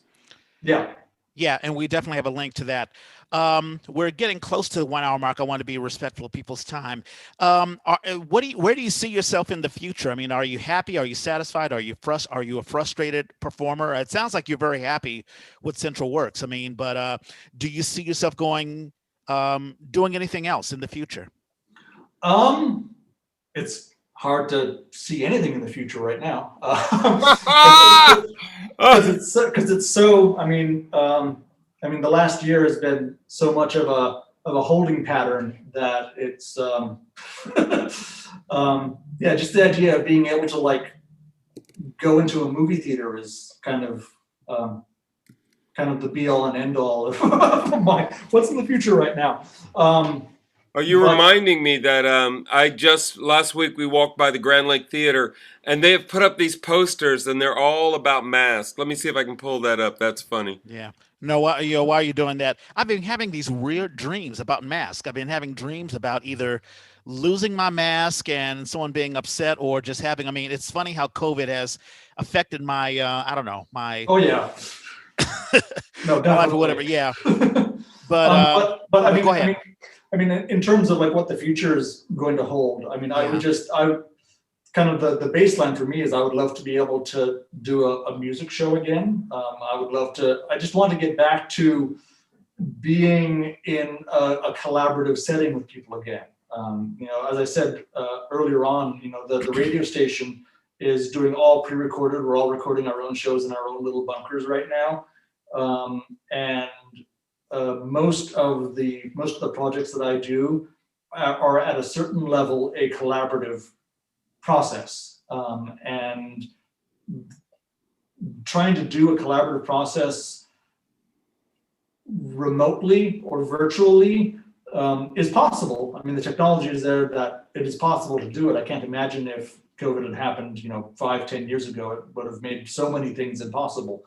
Yeah. Yeah, and we definitely have a link to that. We're getting close to the 1 hour mark. I want to be respectful of people's time. Where do you see yourself in the future? I mean, are you happy? Are you satisfied? Are you a frustrated performer? It sounds like you're very happy with Central Works. I mean, but do you see yourself doing anything else in the future? It's hard to see anything in the future right now. Because it's so. I mean, the last year has been so much of a holding pattern that it's just the idea of being able to like go into a movie theater is kind of the be all and end all of my what's in the future right now. You're reminding me that last week we walked by the Grand Lake Theater, and they have put up these posters, and they're all about masks. Let me see if I can pull that up. That's funny. Yeah. No, while you're doing that, I've been having these weird dreams about masks. I've been having dreams about either losing my mask and someone being upset, or just having. I mean, it's funny how COVID has affected my. My. Oh yeah. No, life or whatever. Yeah. But I mean, go ahead. I mean, in terms of like what the future is going to hold, I mean, I kind of the baseline for me is I would love to be able to do a music show again. I just want to get back to being in a collaborative setting with people again. As I said earlier on, the radio station is doing all pre-recorded. We're all recording our own shows in our own little bunkers right now. And most of the projects that I do are at a certain level a collaborative process, and trying to do a collaborative process remotely or virtually is possible. I mean, the technology is there that it is possible to do it. I can't imagine if COVID had happened 5-10 years ago, it would have made so many things impossible.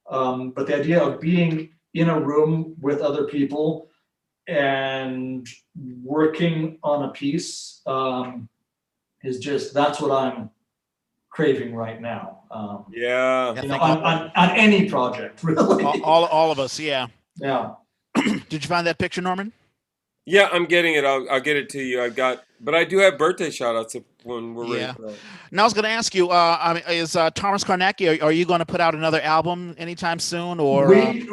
But the idea of being in a room with other people and working on a piece that's what I'm craving right now. On any project, really. All of us, yeah. Yeah. Did you find that picture, Norman? Yeah, I'm getting it. I'll get it to you. But I do have birthday shout-outs when we're ready for that. Now I was going to ask you, is Thomas Carnacki, are you going to put out another album anytime soon? Or we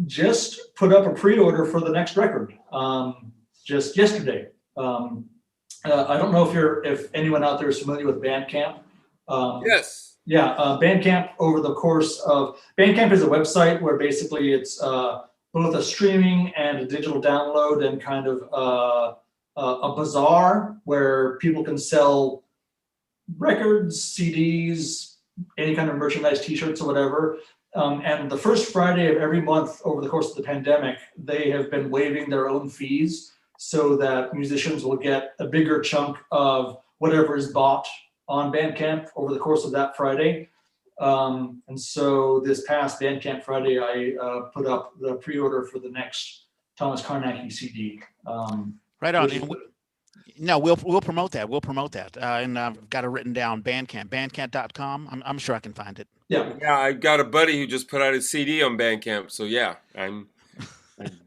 just put up a pre-order for the next record just yesterday. I don't know if anyone out there is familiar with Bandcamp. Yes. Yeah, Bandcamp. Bandcamp is a website where basically it's both a streaming and a digital download, and kind of a bazaar where people can sell records, CDs, any kind of merchandise, T-shirts or whatever. And the first Friday of every month over the course of the pandemic, they have been waiving their own fees so that musicians will get a bigger chunk of whatever is bought on Bandcamp over the course of that Friday. And so this past Bandcamp Friday, I put up the pre-order for the next Thomas Carnacki CD. Right on. No, we'll promote that. We'll promote that. And I've got it written down. Bandcamp, bandcamp.com. I'm sure I can find it. Yeah. Yeah, I got a buddy who just put out a CD on Bandcamp. So yeah, I'm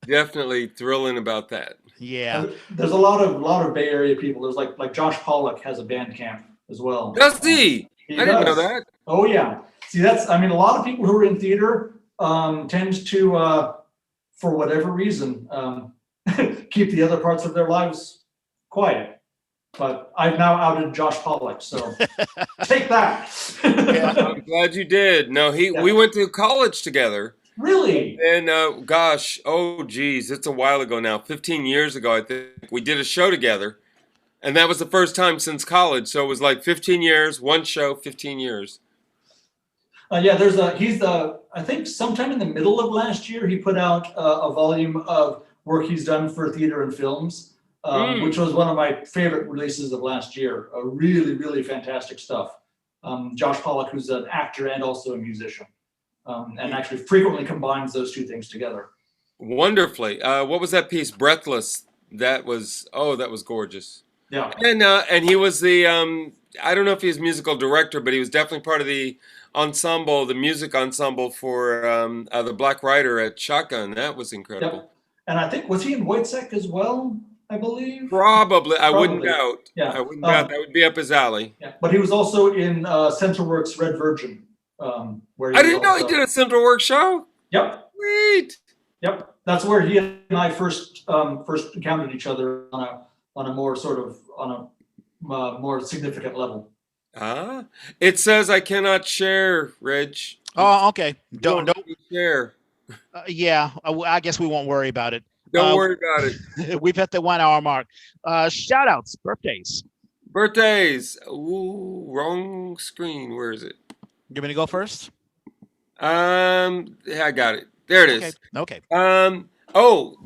definitely thrilling about that. Yeah. And there's a lot of Bay Area people. There's like Josh Pollock has a Bandcamp as well. Does he? I didn't know that. Oh yeah. See, a lot of people who are in theater tend to, for whatever reason, keep the other parts of their lives quiet. But I've now outed Josh Pollock, so take that. Yeah, I'm glad you did. No, we went to college together. Really? And it's a while ago now. 15 years ago, I think we did a show together, and that was the first time since college. So it was like 15 years, one show, 15 years. I think sometime in the middle of last year, he put out a volume of work he's done for theater and films, which was one of my favorite releases of last year. Really, really fantastic stuff. Josh Pollock, who's an actor and also a musician, and actually frequently combines those two things together. Wonderfully. What was that piece? Breathless. That was gorgeous. Yeah. And he was the, I don't know if he was musical director, but he was definitely part of the ensemble, the music ensemble for the Black Rider at Shotgun. That was incredible. Yep. And I think, was he in Wojciech as well, I believe? Probably. I wouldn't doubt. Yeah. I wouldn't doubt. That would be up his alley. Yeah. But he was also in Centralworks Red Virgin. Where I didn't know he did a Centralworks show. Yep. Sweet. Yep. That's where he and I first encountered each other on a more more significant level. It says I cannot share, Reg. Oh, okay. Don't share. Yeah, I guess we won't worry about it. Don't worry about it. We've hit the 1 hour mark. Shout outs, birthdays. Ooh, wrong screen. Where is it? You want me to go first? Yeah, I got it. There it is. Okay. But I'm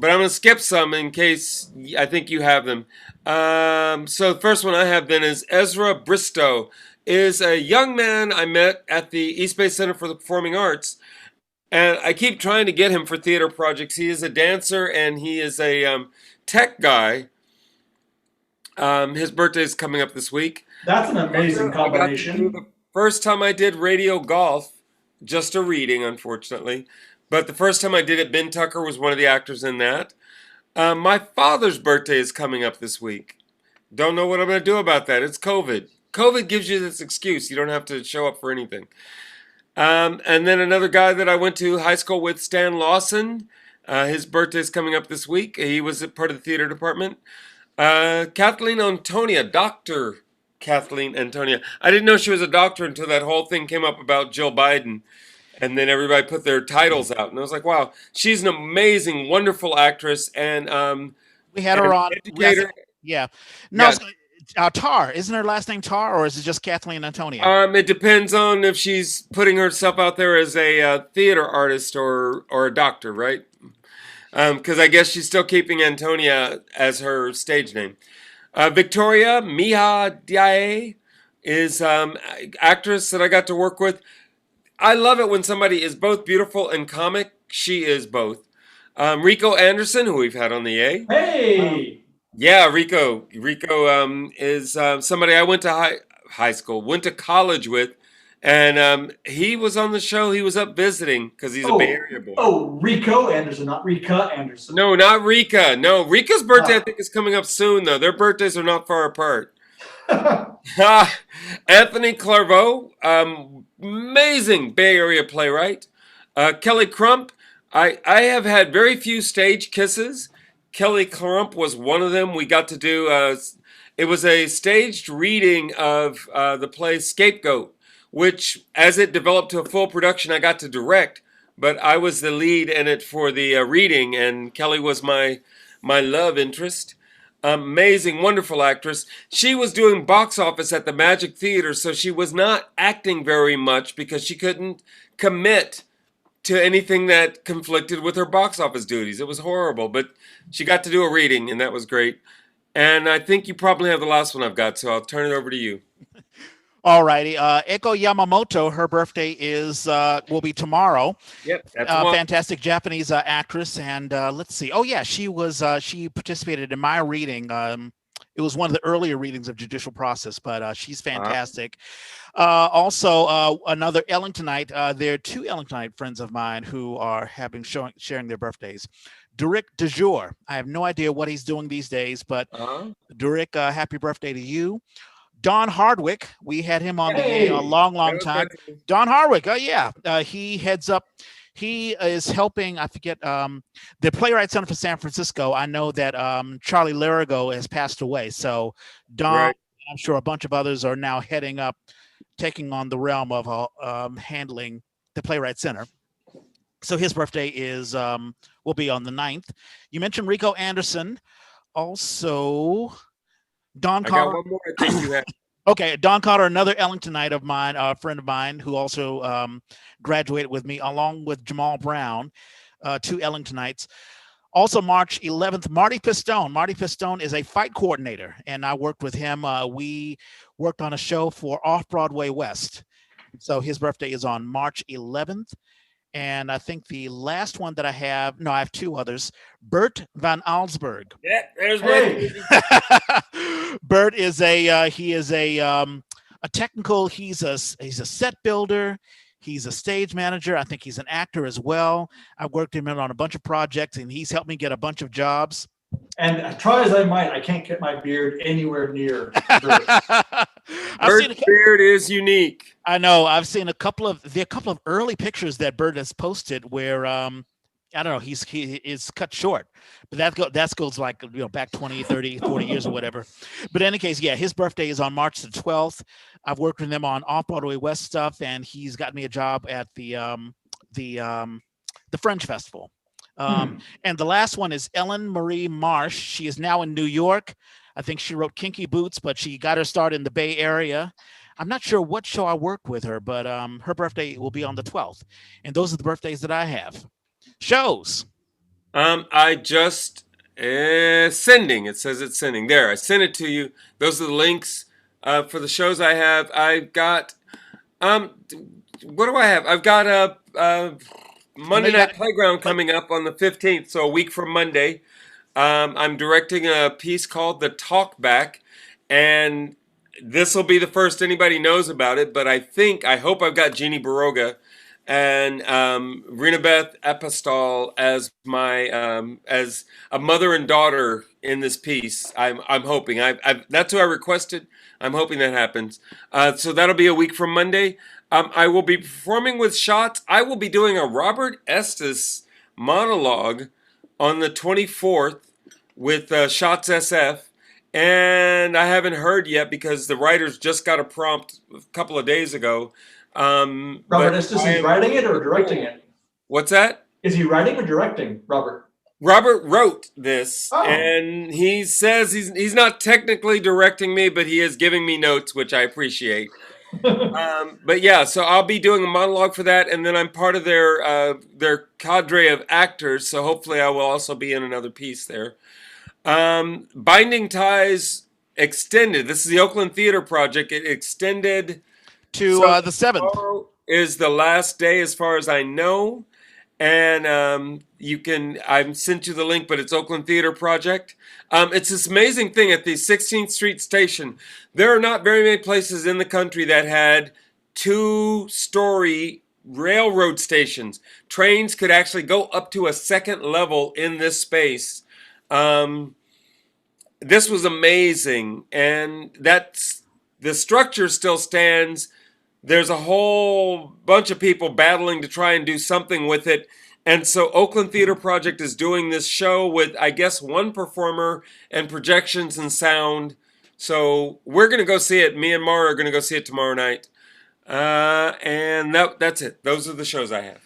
going to skip some in case I think you have them. So the first one I have then is Ezra Bristow, is a young man I met at the East Bay Center for the Performing Arts. And I keep trying to get him for theater projects. He is a dancer and he is a tech guy. His birthday is coming up this week. That's an amazing combination. The first time I did radio golf, just a reading, unfortunately. But the first time I did it, Ben Tucker was one of the actors in that. My father's birthday is coming up this week. Don't know what I'm going to do about that. It's COVID. COVID gives you this excuse. You don't have to show up for anything. And then another guy that I went to high school with, Stan Lawson. His birthday is coming up this week. He was a part of the theater department. Kathleen Antonia, Dr. Kathleen Antonia. I didn't know she was a doctor until that whole thing came up about Jill Biden. And then everybody put their titles out. And I was like, wow, she's an amazing, wonderful actress. And we had her on. Educator. Yeah. No, Tar. Isn't her last name Tar, or is it just Kathleen Antonia? It depends on if she's putting herself out there as a theater artist or a doctor, right? Because I guess she's still keeping Antonia as her stage name. Victoria Miha Diaye is actress that I got to work with. I love it when somebody is both beautiful and comic. She is both. Rico Anderson, who we've had on the A. Hey! Yeah, Rico. Rico is somebody I went to high school, went to college with, and he was on the show. He was up visiting because he's a Bay Area boy. Oh, Rico Anderson, not Rika Anderson. No, not Rika. No, Rika's birthday I think is coming up soon, though. Their birthdays are not far apart. Anthony Clairvaux, amazing Bay Area playwright. Kelly Crump, I have had very few stage kisses. Kelly Crump was one of them. We got to do, it was a staged reading of the play Scapegoat, which as it developed to a full production, I got to direct, but I was the lead in it for the reading, and Kelly was my love interest. Amazing, wonderful actress. She was doing box office at the Magic Theater, so she was not acting very much because she couldn't commit to anything that conflicted with her box office duties. It was horrible, but she got to do a reading, and that was great. And I think you probably have the last one I've got, so I'll turn it over to you. All righty. Eiko Yamamoto, her birthday will be tomorrow. Yep, that's fantastic Japanese actress, and let's see. Oh yeah, she participated in my reading It was one of the earlier readings of Judicial Process, but she's fantastic. Also, another Ellingtonite. There are two Ellingtonite friends of mine who are sharing their birthdays. Durick DeJour. I have no idea what he's doing these days, but Durick, happy birthday to you. Don Hardwick, we had him on a long time. Don Hardwick, he heads up. He is helping, I forget, the Playwright Center for San Francisco. I know that Charlie Larigo has passed away. So Don, I'm sure a bunch of others are now heading up, taking on the realm of handling the Playwright Center. So his birthday will be on the 9th. You mentioned Rico Anderson. Also, Don Carter. I got one more I think you have. Okay, Don Carter, another Ellingtonite of mine, a friend of mine who also graduated with me, along with Jamal Brown, two Ellingtonites. Also, March 11th, Marty Pistone. Marty Pistone is a fight coordinator, and I worked with him. We worked on a show for Off-Broadway West. So his birthday is on March 11th. And I think the last one that I have two others. Bert Von Alzberg. Yeah, there's Bert. Bert is a technical. He's a set builder. He's a stage manager. I think he's an actor as well. I worked him in on a bunch of projects, and he's helped me get a bunch of jobs. And try as I might, I can't get my beard anywhere near Bert. Bert's beard is unique. I know. I've seen a couple of early pictures that Bert has posted where I don't know, he is cut short, but that goes like back 20, 30, 40 years or whatever. But in any case, his birthday is on March the 12th. I've worked with him on Off-Broadway West stuff, and he's got me a job at the Fringe Festival. And the last one is Ellen Marie Marsh. She is now in New York. I think she wrote Kinky Boots, but she got her start in the Bay Area. I'm not sure what show I worked with her, but her birthday will be on the 12th. And those are the birthdays that I have. Shows. I just sending. It says it's sending. There, I sent it to you. Those are the links for the shows I have. I've got what do I have? I've got a Monday Night Playground coming up on the 15th, so a week from Monday. I'm directing a piece called The Talkback, and this will be the first anybody knows about it, but I hope I've got Jeannie Baroga and Rena Beth Epistol as my as a mother and daughter in this piece. I'm hoping. That's who I requested. I'm hoping that happens. So that'll be a week from Monday. I will be performing with Shots. I will be doing a Robert Estes monologue on the 24th with Shots SF. And I haven't heard yet because the writers just got a prompt a couple of days ago. Robert Estes is writing it or directing it? What's that? Is he writing or directing, Robert? Robert wrote this, and he says he's not technically directing me, but he is giving me notes, which I appreciate. But yeah, so I'll be doing a monologue for that, and then I'm part of their cadre of actors, so hopefully I will also be in another piece there. Binding Ties extended. This is the Oakland Theater Project. It extended to the 7th. Is the last day as far as I know. And I sent you the link, but it's Oakland Theater Project. It's this amazing thing at the 16th Street station. There are not very many places in the country that had 2-story railroad stations. Trains could actually go up to a second level in this space. This was amazing, and the structure still stands. There's a whole bunch of people battling to try and do something with it. And so Oakland Theater Project is doing this show with, I guess, one performer and projections and sound. So we're going to go see it. Me and Mara are going to go see it tomorrow night. And that's it. Those are the shows I have.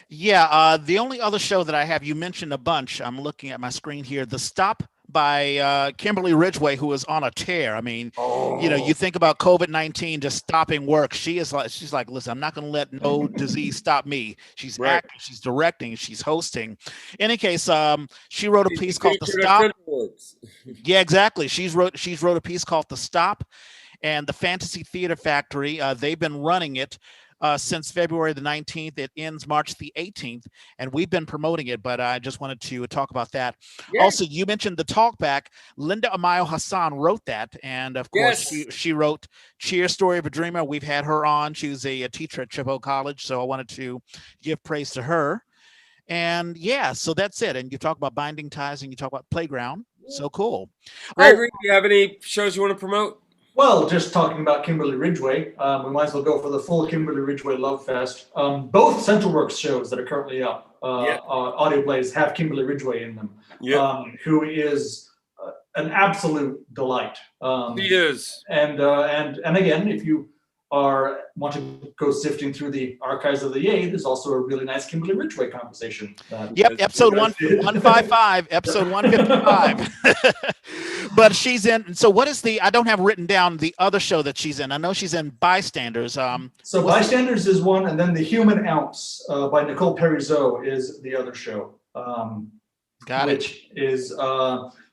Yeah, the only other show that I have, you mentioned a bunch. I'm looking at my screen here. The Stop by Kimberly Ridgway, who is on a tear. I mean, you think about COVID-19 just stopping work. She's like, listen, I'm not going to let no disease stop me. She's acting, she's directing, she's hosting. In any case, she wrote a piece called The Stop. Yeah, exactly. She's wrote a piece called The Stop, and the Fantasy Theater Factory. They've been running it. since February the 19th. It ends March the 18th, and we've been promoting it, but I just wanted to talk about that. Yeah. Also, you mentioned the Talkback. Linda Amayo Hassan wrote that, and of course, she wrote Cheer, Story of a Dreamer. We've had her on. She's a teacher at Chippewa College, so I wanted to give praise to her. And yeah, so that's it. And you talk about Binding Ties, and you talk about Playground. So cool. Gregory, do you have any shows you want to promote? Well, just talking about Kimberly Ridgeway, we might as well go for the full Kimberly Ridgeway Love Fest. Both CentralWorks shows that are currently up, audio plays, have Kimberly Ridgeway in them, who is an absolute delight. He is. And again, if you want to go sifting through the archives of the Yay, there's also a really nice Kimberly Ridgeway conversation. Episode 155, episode 155. But she's in. So what is I don't have written down the other show that she's in. I know she's in Bystanders. So Bystanders is one, and then The Human Ounce by Nicole Perizeau is the other show.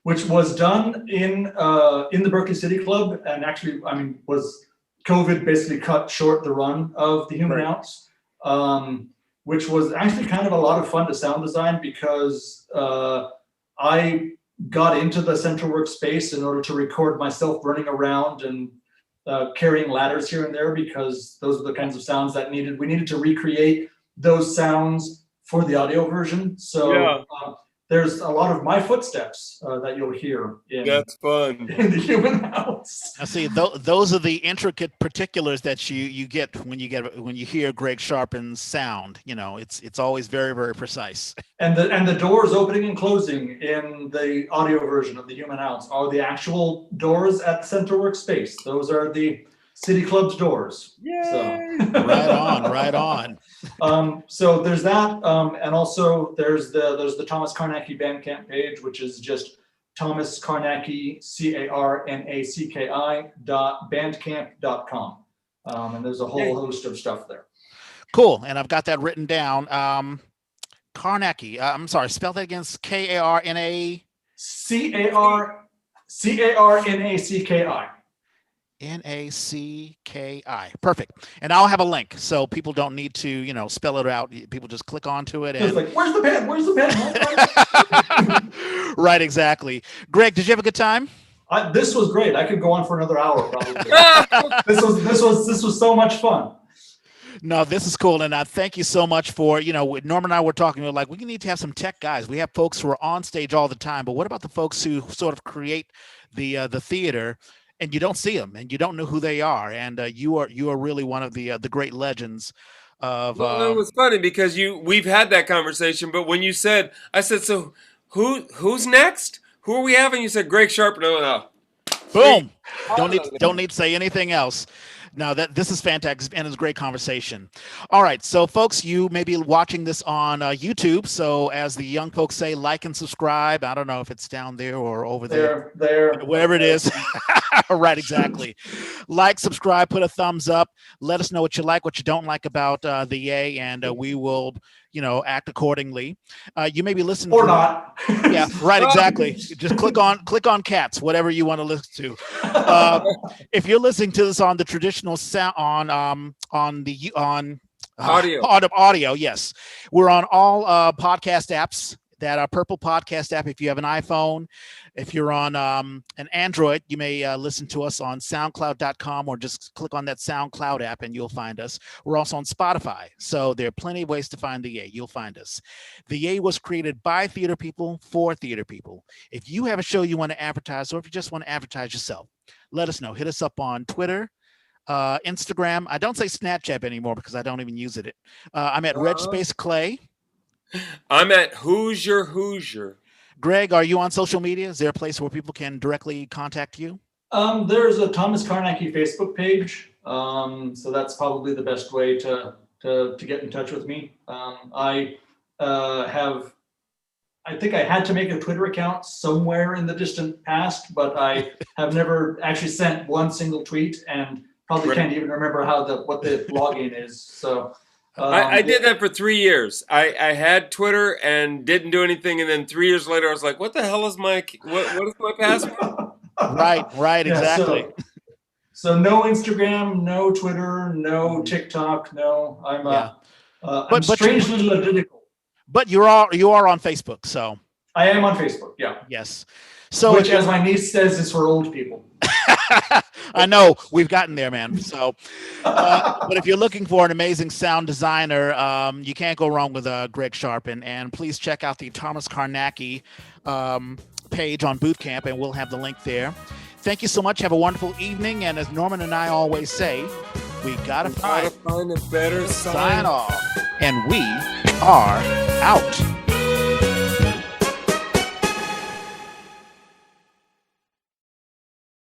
Which was done in the Berkeley City Club, and actually, was COVID basically cut short the run of The Human Ounce, which was actually kind of a lot of fun to sound design, because I got into the CentralWorks space in order to record myself running around and carrying ladders here and there, because those are the kinds of sounds that we needed to recreate those sounds for the audio version. So there's a lot of my footsteps that you'll hear That's fun. In The Human House. I see. Those are the intricate particulars that you get when you hear Greg Scharpen's sound. It's always very, very precise. And the doors opening and closing in the audio version of The Human House are the actual doors at the CentralWorks space. Those are the City Club's doors. Yay! So. Right on. So there's that, and also there's the Thomas Carnacki Bandcamp page, which is just Thomas Carnacki, CARNACKI.bandcamp.com, and there's a whole host of stuff there. Cool, and I've got that written down. Carnacki. I'm sorry. Spell that again. KARNA. CARNACKI. NACKI. Perfect. And I'll have a link, so people don't need to, spell it out. People just click onto it. And it's like, where's the pen? Where's the pen? Right, exactly. Greg, did you have a good time? This was great. I could go on for another hour, probably. This was so much fun. No, this is cool, and I thank you so much for, Norm and I were talking, we need to have some tech guys. We have folks who are on stage all the time, but what about the folks who sort of create the theater, and you don't see them, and you don't know who they are, and you are really one of the great legends of. Well, it was funny because we've had that conversation, but when I said, so who's next? Who are we having? You said Greg Scharpen. No. Boom! Don't need to say anything else. No, this is fantastic, and it's a great conversation. All right, so folks, you may be watching this on YouTube. So as the young folks say, like and subscribe. I don't know if it's down there or over there. Wherever it is. Right, exactly. Like, subscribe, put a thumbs up. Let us know what you like, what you don't like about the Yay, and we will, act accordingly. You may be listening or not. Yeah, right, exactly. Just click on cats, whatever you want to listen to. If you're listening to this on the traditional sound on audio, yes, we're on all podcast apps. That Purple Podcast app. If you have an iPhone, if you're on an Android, you may listen to us on SoundCloud.com, or just click on that SoundCloud app and you'll find us. We're also on Spotify, so there are plenty of ways to find the Yay. You'll find us. The Yay was created by theater people for theater people. If you have a show you want to advertise, or if you just want to advertise yourself, let us know. Hit us up on Twitter, Instagram. I don't say Snapchat anymore because I don't even use it. I'm at Red Space Clay. I'm at Hoosier. Greg, are you on social media? Is there a place where people can directly contact you? There's a Thomas Carnacki Facebook page, so that's probably the best way to get in touch with me. I think I had to make a Twitter account somewhere in the distant past, but I have never actually sent one single tweet, and probably can't even remember what the login is. So. I did that for 3 years. I had Twitter and didn't do anything, and then 3 years later, I was like, "What the hell is what is my password?" Right, exactly. So no Instagram, no Twitter, no TikTok, no. I'm strangely lyrical. But you are on Facebook, so. I am on Facebook, yeah. Yes. So which, as my niece says, is for old people. I know, we've gotten there, man. So, but if you're looking for an amazing sound designer, you can't go wrong with Greg Scharpen. And please check out the Thomas Carnacki page on Bootcamp, and we'll have the link there. Thank you so much. Have a wonderful evening. And as Norman and I always say, we gotta find a better sign off. And we are out.